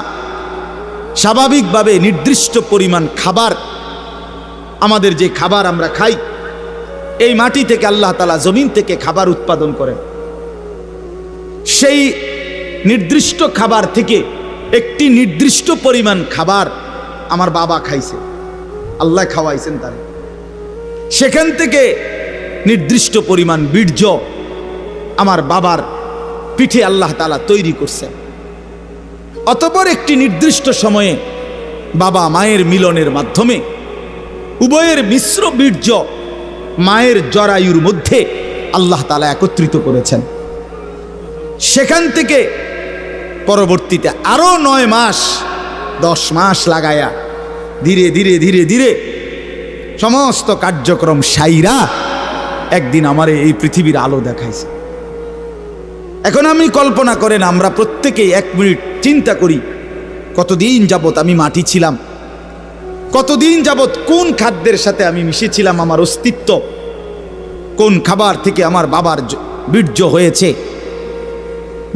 স্বাভাবিকভাবে নির্দিষ্ট পরিমাণ খাবার, আমাদের যে খাবার আমরা খাই, এই মাটি থেকে আল্লাহ তাআলা জমিন থেকে খাবার উৎপাদন করেন। সেই নির্দিষ্ট খাবার থেকে একটি নির্দিষ্ট পরিমাণ খাবার আমার বাবা খাইছে, আল্লাহ খাওয়াইছেন তার। সেখান থেকে নির্দিষ্ট পরিমাণ বীর্য আমার বাবার পিঠে আল্লাহ তাআলা তৈরি করছেন। অতঃপর একটি নির্দিষ্ট সময়ে বাবা মায়ের মিলনের মাধ্যমে উভয়ের মিশ্র বীর্য মায়ের জরায়ুর মধ্যে আল্লাহ তাআলা একত্রিত করেছেন। সেখান থেকে পরবর্তীতে আরো 9 মাস 10 মাস লাগায়া ধীরে ধীরে ধীরে ধীরে সমস্ত কার্যক্রম সাইরা একদিন আমারে এই পৃথিবীর আলো দেখাইছে। এখন আমি কল্পনা করেন, আমরা প্রত্যেকেই 1 মিনিট চিন্তা করি, কতদিন যাবত আমি মাটি ছিলাম, কতদিন যাবত কোন খাদ্যের সাথে আমি মিশেছিলাম, আমার অস্তিত্ব কোন খাবার থেকে আমার বাবার বীর্য হয়েছে,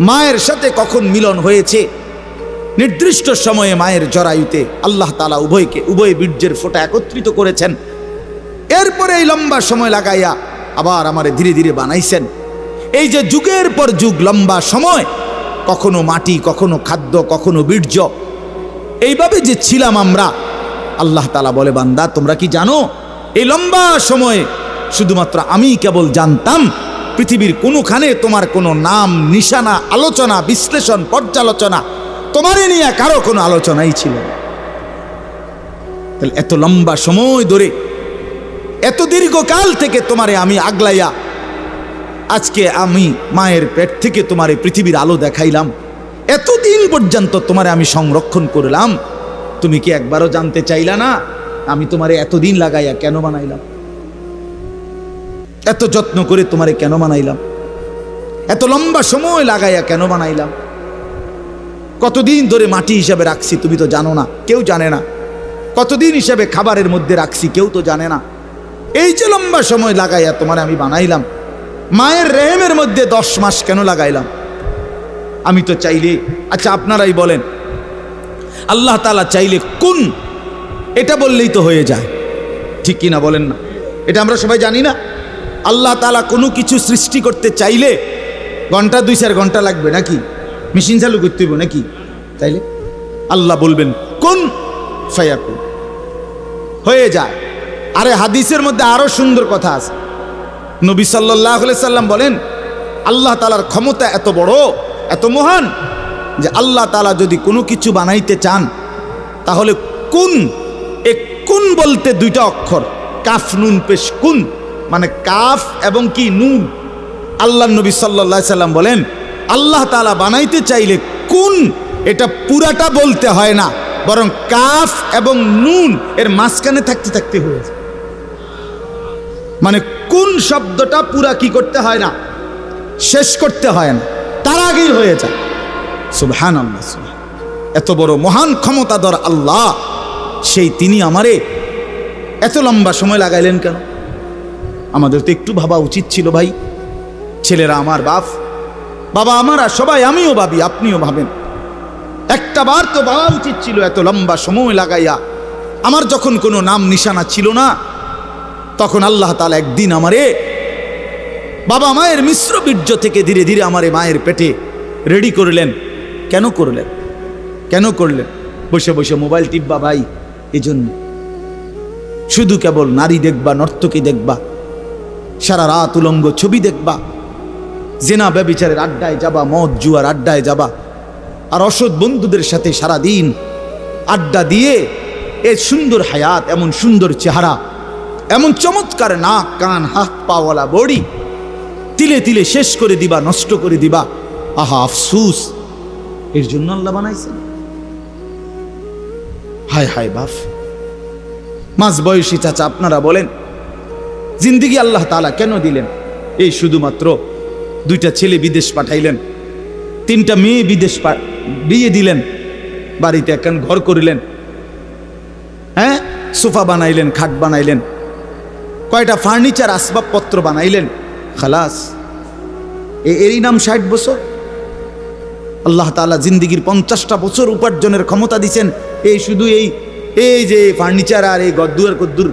মায়ের সাথে কখন মিলন হয়েছে। নির্দিষ্ট সময়ে মায়ের জরায়ুতে আল্লাহ তাআলা উভয় বীর্যের ফোঁটা একত্রিত করেছেন। এরপরে এই লম্বা সময় লাগাইয়া আবার আমারে ধীরে ধীরে বানাইছেন। এই যে যুগের পর যুগ লম্বা সময়, কখনো মাটি, কখনো খাদ্য, কখনো বীর্য, এইভাবে যে ছিলাম আমরা, আল্লাহ তাআলা বলে, বান্দা তোমরা কি জানো এই লম্বা সময়ে শুধুমাত্র আমি কেবল জানতাম, পৃথিবীর কোনোখানে তোমার কোনো নাম, নিশানা, আলোচনা, বিশ্লেষণ, পর্যালোচনা, তোমারে নিয়ে কারো কোনো আলোচনাই ছিল না। তাহলে এত লম্বা সময় ধরে, এত দীর্ঘকাল থেকে তোমারে আমি আগলাইয়া আজকে আমি মায়ের পেট থেকে তোমারে পৃথিবীর আলো দেখাইলাম, এতদিন পর্যন্ত তোমারে আমি সংরক্ষণ করলাম, তুমি কি একবারও জানতে চাইলা না আমি তোমারে এতদিন লাগাইয়া কেন বানাইলাম, এত যত্ন করে তোমারে কেন বানাইলাম, এত লম্বা সময় লাগাইয়া কেন বানাইলাম, কতদিন ধরে মাটি হিসাবে রাখছি তুমি তো জানো না, কেউ জানে না, কতদিন হিসাবে খাবারের মধ্যে রাখছি কেউ তো জানে না। এই যে লম্বা সময় লাগাইয়া তোমারে আমি বানাইলাম, মায়ের রেহেমের মধ্যে 10 মাস কেন লাগাইলাম আমি তো চাইলে, আচ্ছা আপনারাই বলেন, আল্লাহ তাআলা চাইলে কোন, এটা বললেই তো হয়ে যায়, ঠিক কিনা বলেন না? এটা আমরা সবাই জানি না। আল্লাহ তাআলা কোনো কিছু সৃষ্টি করতে চাইলে ঘন্টা 2-4 ঘন্টা লাগবে নাকি? মেশিন চালু করতে হইব নাকি? তাইলে আল্লাহ বলবেন কোন ফায়াকুন, হয়ে যায়। আরে হাদিসের মধ্যে আরো সুন্দর কথা আছে। নবী সাল্লাল্লাহু আলাইহি সাল্লাম বলেন, আল্লাহ তাআলার ক্ষমতা এত বড়, এত মহান, যে আল্লাহ তাআলা যদি কোনো কিছু বানাইতে চান তাহলে কুন, এক কুন বলতে 2টা অক্ষর, কাফ নুন পেশ, কুন মানে কাফ এবং কি নুন। আল্লাহ নবী সাল্লাল্লাহু আলাইহি সাল্লাম বলেন, আল্লাহ তাআলা বানাইতে চাইলে কুন, এটা পুরাটা বলতে হয় না, বরং কাফ এবং নুন এর মাঝখানে থাকতে থাকতে হয়ে যায়। মানে কোন শব্দটা পুরা কি করতে হয় না, শেষ করতে হয় না, তার আগেই হয়ে যায়। সুবহানাল্লাহ, এত বড় মহান ক্ষমতাধর আল্লাহ, সেই তিনি আমারে এত লম্বা সময় লাগাইলেন কেন? আমাদের তো একটু ভাবা উচিত ছিল ভাই। ছেলেরা আমার বাবা আমারা সবাই, আমিও ভাবি, আপনিও ভাবেন, একটা বার তো ভাবা উচিত ছিল এত লম্বা সময় লাগাইয়া। আমার যখন কোনো নাম নিশানা ছিল না, তখন আল্লাহ তাআলা একদিন আমারে বাবা মায়ের মিশ্র বীর্য থেকে ধীরে ধীরে আমারে মায়ের পেটে রেডি করলেন। কেন করলেন? কেন করলেন? বসে বসে মোবাইল টিপবা ভাই? এই জন্য শুধু কেবল নারী দেখবা, নর্তকী দেখবা, সারা রাত উলঙ্গ ছবি দেখবা, জেনা ব্যভিচারের আড্ডায় যাবা, মদ জুয়ার আড্ডায় যাবা, আর অসৎ বন্ধুদের সাথে সারা দিন আড্ডা দিয়ে এ সুন্দর হায়াত, এমন সুন্দর চেহারা, এমন চমৎকার নাক কান হাত পাওয়ালা বডি তিলে তিলে শেষ করে দিবা, নষ্ট করে দিবা। আহা আফসুস, এর জন্য আল্লাহ বানাইছেন। হায় হায় বাপ, মাঝ বয়সী চাচা আপনারা বলেন, জিন্দিগি আল্লাহ তাআলা কেন দিলেন? এই শুধুমাত্র 2টা ছেলে বিদেশ পাঠাইলেন, 3টা মেয়ে বিদেশ বিয়ে দিলেন, বাড়িতে একখান ঘর করিলেন, হ্যাঁ সোফা বানাইলেন, খাট বানাইলেন, কয়টা ফার্নিচার আসবাবপত্র বানাইলেন, খালাস। এরই নাম 60 বছর? আল্লাহ তাআলা জিন্দিগির 50টা বছর উপার্জনের ক্ষমতা দিছেন এই শুধু এই যে ফার্নিচার আর এই গদ্দুর কদ্দুর,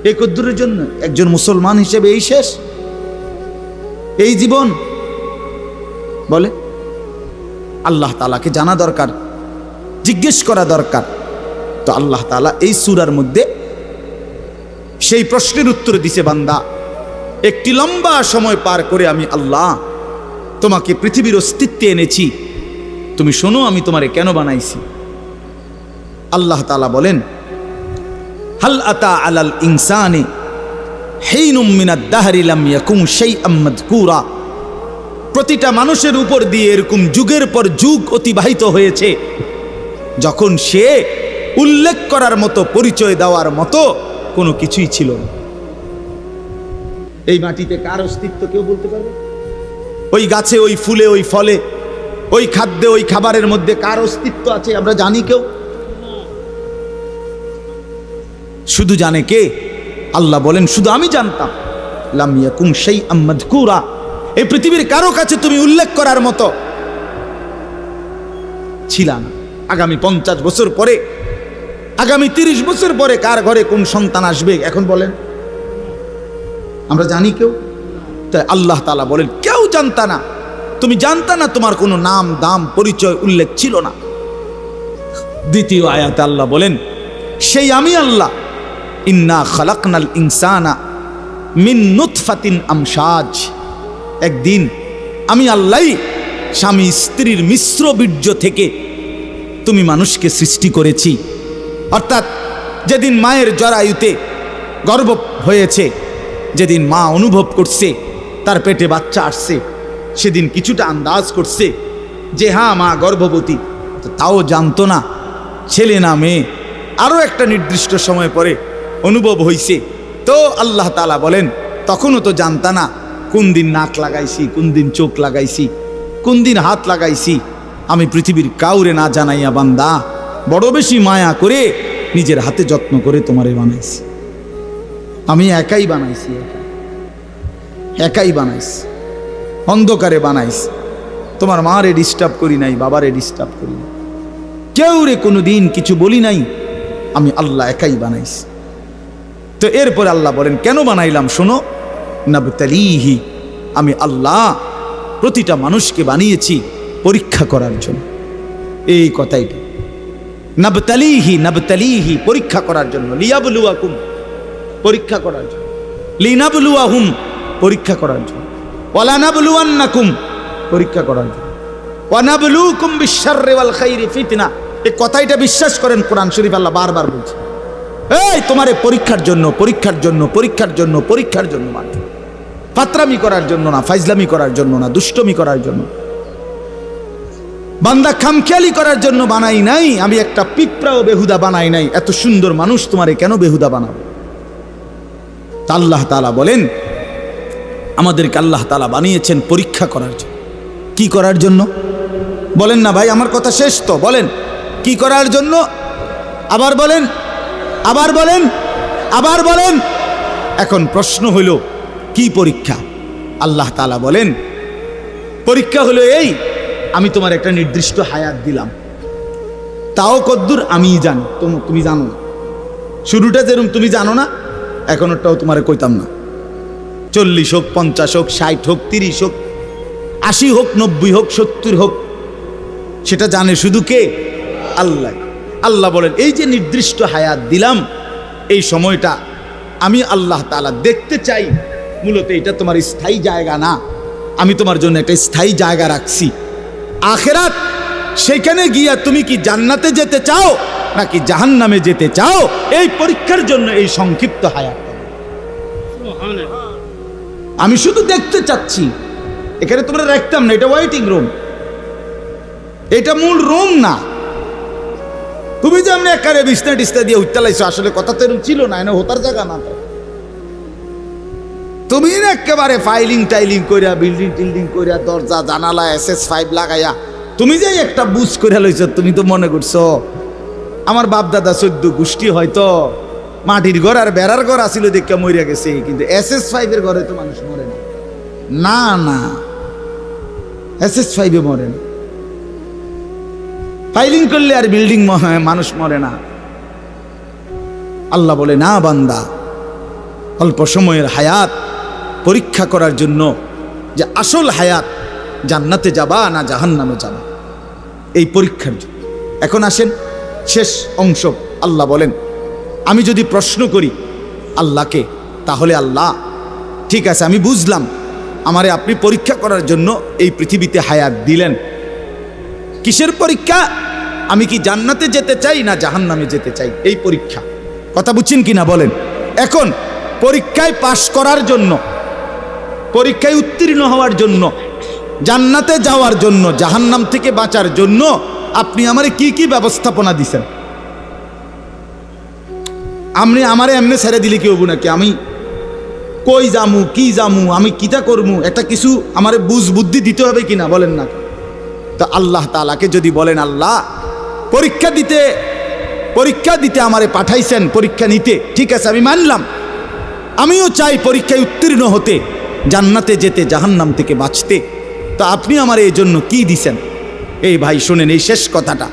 এই কদ্দুরের জন্য। একজন মুসলমান হিসেবে এই শেষ, এই জীবন? বলে আল্লাহ তাআলাকে জানা দরকার, জিজ্ঞেস করা দরকার। তো আল্লাহ তাআলা এই সূরার মধ্যে সেই প্রশ্নের উত্তর দিছে, বান্দা একটি লম্বা সময় পার করে আমি আল্লাহ তোমাকে পৃথিবীর অস্তিত্বে এনেছি, তুমি শোনো আমি তোমারে কেন বানাইছি। আল্লাহ তাআলা বলেন, হাল আতা আলাল ইনসানি হিনুম মিনাদ দাহরি লাম ইয়াকুম শাইআম মাযকুরা। প্রতিটা মানুষের উপর দিয়ে এরকম যুগের পর যুগ অতিবাহিত হয়েছে যখন সে উল্লেখ করার মতো, পরিচয় দেওয়ার মতো কোনো কিছুই ছিল না। এই মাটিতে কার অস্তিত্ব কেউ বলতে পারবে? ওই গাছে, ওই ফুলে, ওই ফলে, ওই খাদ্যে, ওই খাবারের মধ্যে কার অস্তিত্ব আছে আমরা জানি কেউ? শুধু জানে কে? আল্লাহ বলেন শুধু আমি জানতাম। লাম ইয়াকুম শাইআম মাযকুরা, এই পৃথিবীর কারো কাছে তুমি উল্লেখ করার মতো ছিল না। আগামী 50 বছর পরে, আগামী 30 বছর পরে কার ঘরে কোন সন্তান আসবে এখন বলেন? আমরা জানি কেউ? তাই আল্লাহ তাআলা বলেন কেউ জানতা না, তুমি জানতা না, তোমার কোনো নাম দাম পরিচয় উল্লেখ ছিল না। দ্বিতীয় আয়াতে আল্লাহ বলেন সেই আমি আল্লাহ, ইন্না খালাকনাল ইনসানা মিন নুতফাতিন আমশাজ। একদিন আমি আল্লাহই স্বামী স্ত্রীর মিশ্র বীর্য থেকে তুমি মানুষকে সৃষ্টি করেছি। অর্থাৎ যেদিন মায়ের জরায়ুতে গর্ভ হয়েছে, যেদিন মা অনুভব করছে তার পেটে বাচ্চা আসছে, সেদিন কিছুটা আন্দাজ করছে যে হ্যাঁ মা গর্ভবতী, তাও জানতো না ছেলে না মেয়ে। আরও একটা নির্দিষ্ট সময় পরে অনুভব হইছে। তো আল্লাহ তাআলা বলেন তখনও তো জানতা না কোন দিন নাক লাগাইছি, কোন দিন চোখ লাগাইছি, কোন দিন হাত লাগাইছি। আমি পৃথিবীর কাউরে না জানাইয়া বান্দা বড় বেশি মায়া করে নিজের হাতে যত্ন করে তোমারে বানাইছি। আমি একাই বানাইছি, একাই বানাইছি, অন্ধকারে বানাইছি। তোমার মারে ডিস্টার্ব করি নাই, বাবারে ডিস্টার্ব করি নাই, কেউ রে কোনো দিন কিছু বলি নাই। আমি আল্লাহ একাই বানাইছি। তো এরপর আল্লাহ বলেন কেন বানাইলাম শোনো, নাবতালিহি, আমি আল্লাহ প্রতিটা মানুষকে বানিয়েছি পরীক্ষা করার জন্য। এই কথাইটা নাবতালিহি, নাবতালিহি পরীক্ষা করার জন্য, লিয়াবলুয়াকুম পরীক্ষা করার জন্য, লিনাবলুয়াহুম পরীক্ষা করার জন্য, ওয়ালা নাবলুয়ান্নাকুম পরীক্ষা করার জন্য, ওয়া নাবলুকুম বিশ-শাররি ওয়াল খাইরি ফিতনা। এই কথাইটা বিশ্বাস করেন, কোরআন শরীফ আল্লাহ বারবার বলছে এই তোমারে পরীক্ষার জন্য, পরীক্ষার জন্য, পরীক্ষার জন্য, পরীক্ষার জন্য, মানে ফাতরামি করার জন্য না, ফাইজলামি করার জন্য না, দুষ্টমি করার জন্য। বান্দা খামখেয়ালি করার জন্য বানাই নাই। আমি একটা পিঁপড়াও বেহুদা বানাই নাই। এত সুন্দর মানুষ তোমারে কেন বেহুদা বানাবো? আল্লাহ তাআলা বলেন আমাদেরকে আল্লাহ তাআলা বানিয়েছেন পরীক্ষা করার জন্য। কি করার জন্য বলেন না ভাই? আমার কথা শেষ তো, বলেন কি করার জন্য? আবার বলেন, আবার বলেন, আবার বলেন। এখন প্রশ্ন হইল কি পরীক্ষা? আল্লাহ তাআলা বলেন পরীক্ষা হলো এই, আমি তোমার একটা নির্দিষ্ট হায়াত দিলাম, তাও কদ্দুর আমি জানি, তুমি জানো না। শুরুটা যেরকম তুমি জানো না, এখনটাও তোমারে কইতাম না। 40 হোক, 50 হোক, 60 হোক, 30 হোক, 80 হোক, 90 হোক, 70 হোক, সেটা জানে শুধু কে? আল্লাহ। আল্লাহ বলেন এই যে নির্দিষ্ট হায়াত দিলাম, এই সময়টা আমি আল্লাহ তাআলা দেখতে চাই। মূলত এটা তোমার স্থায়ী জায়গা না, আমি তোমার জন্য একটা স্থায়ী জায়গা রাখছি আখিরাত। সেখানে গিয়া তুমি কি জান্নাতে যেতে চাও নাকি জাহান্নামে যেতে চাও, এই পরীক্ষার জন্য এই সংক্ষিপ্ত হায়াত। আমি শুধু দেখতে চাচ্ছি, এখানে তোমরা রাখতাম না, এটা ওয়েটিং রুম, এটা মূল রুম না। তুমি যে আমি একারে বিছনা টিস্তা দিয়ে উঠতে লাইছো, আসলে কথাতে ছিল না, এনে হতার জায়গা না তো। তুমি না একেবারে ফাইলিং টাইলিং করিয়া বিল্ডিং টিল্ডিং করিয়া দরজা জানালা SS5 লাগাইয়া তুমি যে একটা বুঝ করিয়া লইছো, তুমি তো মনে করছো আমার বাপ দাদা 14 গোষ্ঠী হয়তো মাটির ঘর আর বেড়ার ঘর আসিল দেখে মরিয়া গেছে, কিন্তু SS5 এর ঘরে তো মানুষ মরে না। না না, SS5 এ মরে না। ফাইলিং করলে আর বিল্ডিং মানুষ মরে না। আল্লাহ বলে না বান্দা, অল্প সময়ের হায়াত পরীক্ষা করার জন্য যে আসল হায়াত জান্নাতে যাবা না জাহান্নামে যাবা, এই পরীক্ষার জন্য। এখন আসেন শেষ অংশ। আল্লাহ বলেন আমি যদি প্রশ্ন করি আল্লাহকে, তাহলে আল্লাহ ঠিক আছে আমি বুঝলাম, আমারে আপনি পরীক্ষা করার জন্য এই পৃথিবীতে হায়াত দিলেন। কিসের পরীক্ষা? আমি কি জান্নাতে যেতে চাই না জাহান্নামে যেতে চাই, এই পরীক্ষা। কথা বুঝছেন কিনা বলেন? এখন পরীক্ষায় পাশ করার জন্য, পরীক্ষায় উত্তীর্ণ হওয়ার জন্য, জান্নাতে যাওয়ার জন্য, জাহান্নাম থেকে বাঁচার জন্য আপনি আমারে কি কি ব্যবস্থাপনা দিছেন? আপনি আমারে এমনি ছেড়ে দিলে কি হবো নাকি? আমি কই জামু, কি জামু, আমি কিতা করমু, একটা কিছু আমারে বুঝ বুদ্ধি দিতে হবে কিনা বলেন না? তো আল্লাহ তাআলাকে যদি বলেন আল্লাহ পরীক্ষা দিতে আমারে পাঠাইছেন, পরীক্ষা নিতে, ঠিক আছে আমি মানলাম, আমিও চাই পরীক্ষায় উত্তীর্ণ হতে, জান্নাতে যেতে, জাহান্নাম থেকে বাঁচতে, তো আপনি আমার এই জন্য কি দিছেন? এই ভাই শোনেন এই শেষ কথাটা।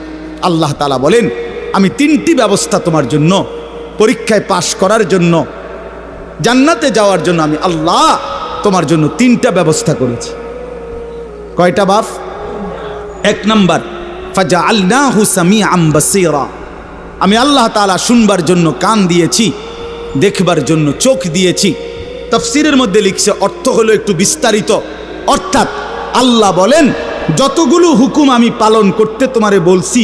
আল্লাহ তাআলা বলেন আমি 3টি ব্যবস্থা তোমার জন্য, পরীক্ষায় পাশ করার জন্য, জান্নাতে যাওয়ার জন্য আমি আল্লাহ তোমার জন্য 3টা ব্যবস্থা করেছি। কয়টা বাপ? 1 নাম্বার ফাজআলনাহু সামিআম বাসীরা, আমি আল্লাহ তাআলা শুনবার জন্য কান দিয়েছি, দেখবার জন্য চোখ দিয়েছি। তাফসীরের মধ্যে লিখছে অর্থ হলো একটু বিস্তারিত, অর্থাৎ আল্লাহ বলেন যতগুলো হুকুম আমি পালন করতে তোমারে বলছি,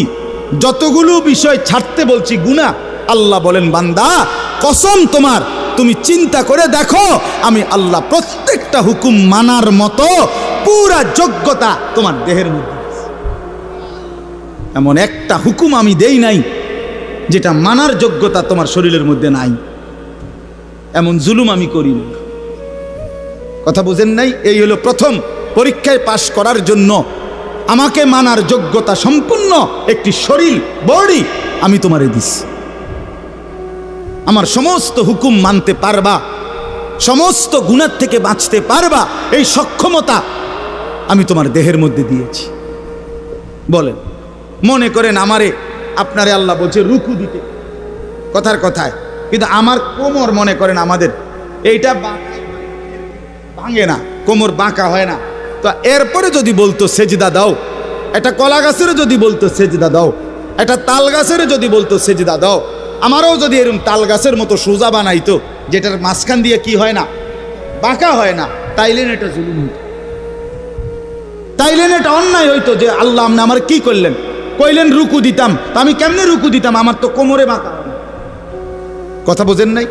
যতগুলো বিষয় ছাড়তে বলছি গুনাহ, আল্লাহ বলেন বান্দা কসম তোমার, তুমি চিন্তা করে দেখো আমি আল্লাহ প্রত্যেকটা হুকুম মানার মতো পুরা যোগ্যতা তোমার দেহের মধ্যে। এমন একটা হুকুম আমি দেই নাই যেটা মানার যোগ্যতা তোমার শরীরের মধ্যে নাই, এমন জুলুম আমি করি না। কথা বুঝেন নাই? এই হলো প্রথম, পরীক্ষায় পাশ করার জন্য আমাকে মানার যোগ্যতা সম্পূর্ণ একটি শরীর, বডি আমি তোমারে দিছি। আমার সমস্ত হুকুম মানতে পারবা, সমস্ত গুনাহ থেকে বাঁচতে পারবা, এই সক্ষমতা আমি তোমার দেহের মধ্যে দিয়েছি। বলেন, মনে করেন আমারে আপনারে আল্লাহ বলছে রুকু দিতে, কথার কথায়, কিন্তু আমার কোমর মনে করেন আমাদের এইটা ভাঙে না, কোমর বাঁকা হয় না, তো এরপরে যদি বলতো সেজদা দাও, একটা কলা গাছেরও যদি বলতো সেজদা দাও, একটা তাল গাছেরও যদি বলতো সেজদা দাও, আমারও যদি এরকম তাল গাছের মতো সোজা বানাইতো, যেটার মাঝখান দিয়ে কি হয় না, বাঁকা হয় না, তাইলেন এটা জুলুম হইতো, তাইলেন এটা অন্যায় হইতো যে আল্লাহ আপনি আমার কি করলেন, কইলেন রুকু দিতাম, তা আমি কেমনে রুকু দিতাম, আমার তো কোমরে বাঁকা। কথা বোঝেন নাই?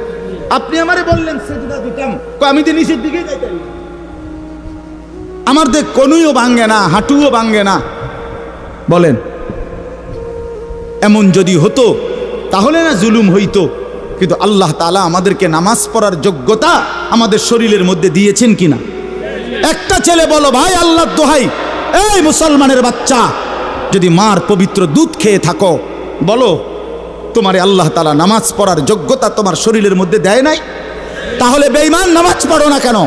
আপনি আমারে বললেন সেজদা দিতাম, আমি তো নিচের দিকে যাইতাম, আমার দেখ কনুইও ভাঙ্গে না, হাঁটুও ভাঙ্গে না। বলেন, এমন যদি হতো তাহলে না জুলুম হইতো? কিন্তু আল্লাহ তাআলা আমাদেরকে নামাজ পড়ার যোগ্যতা আমাদের শরীরের মধ্যে দিয়েছেন কিনা? একটা ছেলে বলো ভাই আল্লাহর দোহাই, এই মুসলমানের বাচ্চা, যদি মার পবিত্র দুধ খেয়ে থাকো, বলো তোমারে আল্লাহ তাআলা নামাজ পড়ার যোগ্যতা তোমার শরীরের মধ্যে দেয় নাই? তাহলে বেঈমান নামাজ পড়ো না কেন?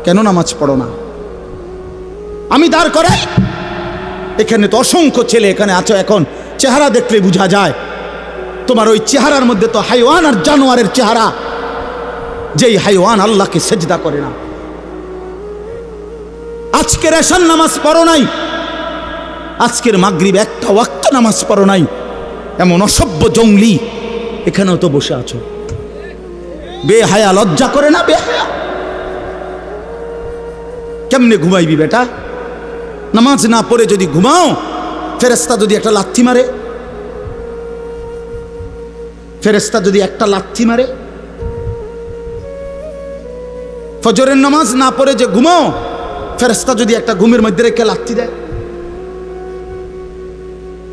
কেন নামাজ পড়ো না? আমি দাঁড় করাই, এখানে তো অসংখ্য ছেলে এখানে আছো, এখন চেহারা দেখলে বোঝা যায় তোমার ওই চেহারার মধ্যে তো হাইওয়ান আর জানোয়ারের চেহারা, যেই হাইওয়ান আল্লাহকে সেজদা করে না। আজকের এশার নামাজ পড়ো নাই, আজকের মাগরিব একটা ওয়াক্ত নামাজ পড়ো নাই, এমন অসভ্য জঙ্গলি এখানেও তো বসে আছো। বেহায়া, লজ্জা করে না? বেহায়া কেমনে ঘুমাইবি বেটা? নামাজ না পড়ে যদি ঘুমাও, ফেরেশতা যদি একটা লাথি মারে, ফেরেশতা যদি একটা লাথি মারে, ফজরের নামাজ না পড়ে যে ঘুমাও, ফেরেশতা যদি একটা ঘুমের মধ্যে রেখে লাথি দেয়।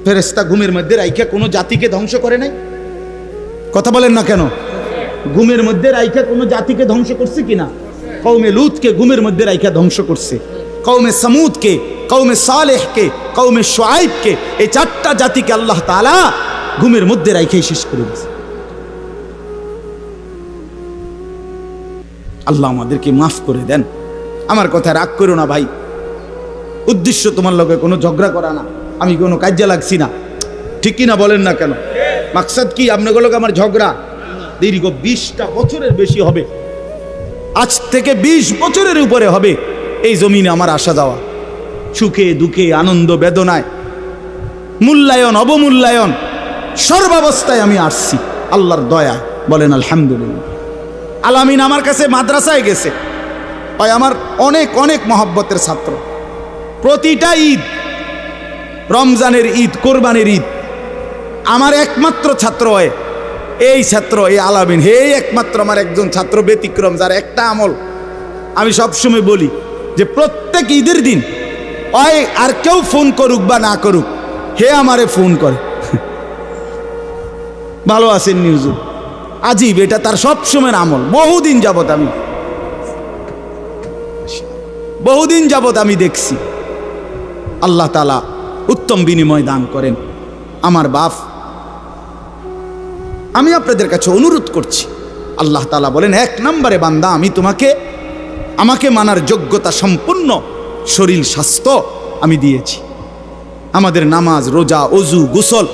ফেরেশতা ঘুমের মধ্যে রাইখা কোনো জাতিকে ধ্বংস করে নাই? কথা বলেন না কেন? ঘুমের মধ্যে রাইখা কোনো জাতিকে ধ্বংস করছে কিনা? কওমে লুতকে ঘুমের মধ্যে রাইখা ধ্বংস করছে, কওমে সামুদকে, কওমে সালেহকে, কওমে শুআইবকে, এই চারটা জাতিকে আল্লাহ তাআলা ঘুমের মধ্যে রাইখাই শেষ করে দিয়েছে। আল্লাহ আমাদেরকে মাফ করে দেন। আমার কথা রাগ করো না ভাই, উদ্দেশ্য তোমার লগে কোনো ঝগড়া করা না, আমি কোনো কাজে লাগছি না, ঠিক কিনা বলেন না কেন? মাকসাদ কি আপনাদের লগে আমার ঝগড়া? দীর্ঘ 20টা বছরের বেশি হবে, আজ থেকে 20 বছরের উপরে হবে এই জমিনে আমার আসা যাওয়া, সুখে দুঃখে আনন্দ বেদনায়, মূল্যায়ন অবমূল্যায়ন, সর্বাবস্থায় আমি আসছি আল্লাহর দয়া। বলেন আলহামদুলিল্লাহ। আলামিন আমার কাছে মাদ্রাসায় গেছে, ওই আমার অনেক অনেক মহব্বতের ছাত্র। প্রতিটা ঈদ, রমজানের ঈদ, কোরবানির ঈদ, আমার একমাত্র ছাত্র হয় এই ছাত্র, এই আলামিন। হে একমাত্র আমার একজন ছাত্র ব্যতিক্রম, যার একটা আমল আমি সবসময় বলি যে প্রত্যেক ঈদের দিন ওই আর কেউ ফোন করুক বা না করুক, হে আমারে ফোন করে, ভালো আছেন নিউজ। আজীব, এটা তার সবসময়ের আমল। বহুদিন যাবত আমি দেখছি। আল্লাহ তাআলা উত্তম বিনিময় দান করেন। আমার বাপ, আমি আপনাদের কাছে অনুরোধ করছি, আল্লাহ তাআলা বলেন 1 নম্বরে বান্দা আমি তোমাকে আমাকে মানার যোগ্যতা সম্পূর্ণ শরীর স্বাস্থ্য আমি দিয়েছি। আমাদের নামাজ, রোজা, ওযু, গোসল,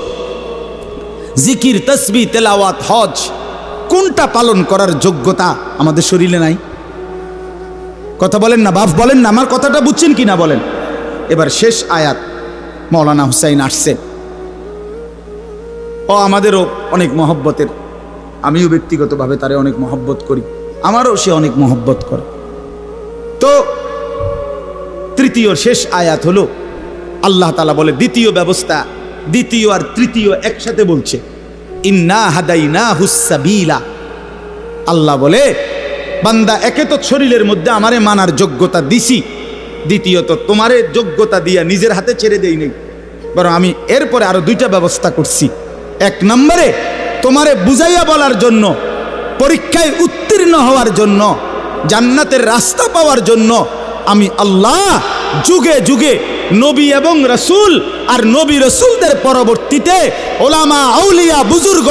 জিকির, তাসবিহ, তেলাওয়াত, হজ, কোনটা পালন করার যোগ্যতা আমাদের শরীরে নাই? কথা বলেন না বাপ, বলেন না, আমার কথাটা বুঝছেন কিনা বলেন? এবার শেষ আয়াত, মাওলানা হুসাইন আসছেন, ও আমাদেরও অনেক মহব্বতের, আমিও ব্যক্তিগতভাবে তারে অনেক মহব্বত করি, আমারও সে অনেক মহব্বত করে। তো তৃতীয় শেষ আয়াত হলো আল্লাহ তাআলা বলে, দ্বিতীয় ব্যবস্থা, দ্বিতীয় আর তৃতীয় একসাথে বলছে, ইন্না হাদাইনাহুস সাবিলা। আল্লাহ বলে বান্দা, একে তো শরীরের মধ্যে আমারে মানার যোগ্যতা দিছি, দ্বিতীয়ত তোমারে যোগ্যতা দিয়া নিজের হাতে ছেড়ে দেই নাই, বরং আমি এরপরে আরো 2টা ব্যবস্থা করছি। 1 নম্বরে তোমারে বুঝাইয়া বলার জন্য, পরীক্ষায় উত্তীর্ণ হওয়ার জন্য, জান্নাতের রাস্তা পাওয়ার জন্য আমি আল্লাহ যুগে যুগে নবী এবং রাসূল আর নবী রাসূলদের পরবর্তীতে ওলামা, আউলিয়া, বুজুর্গ,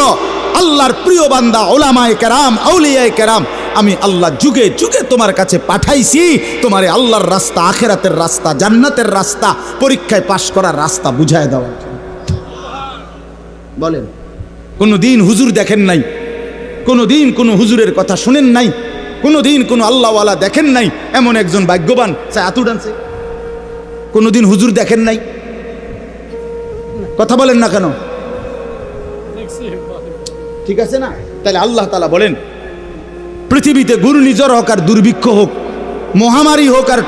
আল্লাহর প্রিয় বান্দা, ওলামায়ে কেরাম, আউলিয়ায়ে কেরাম, আমি আল্লাহ যুগে যুগে তোমার কাছে পাঠাইছি তোমারে আল্লাহর রাস্তা, আখিরাতের রাস্তা, জান্নাতের রাস্তা, পরীক্ষায় পাশ করার রাস্তা বুঝায় দেওয়ার জন্য। বলেন, কোনোদিন হুজুর দেখেন নাই, কোনোদিন কোনো হুজুরের কথা শুনেন নাই, কোনোদিন কোনো আল্লাহওয়ালা দেখেন নাই, এমন একজন ভাগ্যবান আতু ডানছে? কোনোদিন হুজুর দেখেন নাই? কথা বলেন না কেন? ঠিক আছে না? তাহলে আল্লাহ তাআলা বলেন, পৃথিবীতে ঘূর্ণিঝড় হোক আর দুর্ভিক্ষ হোক, মহামারী হোক আর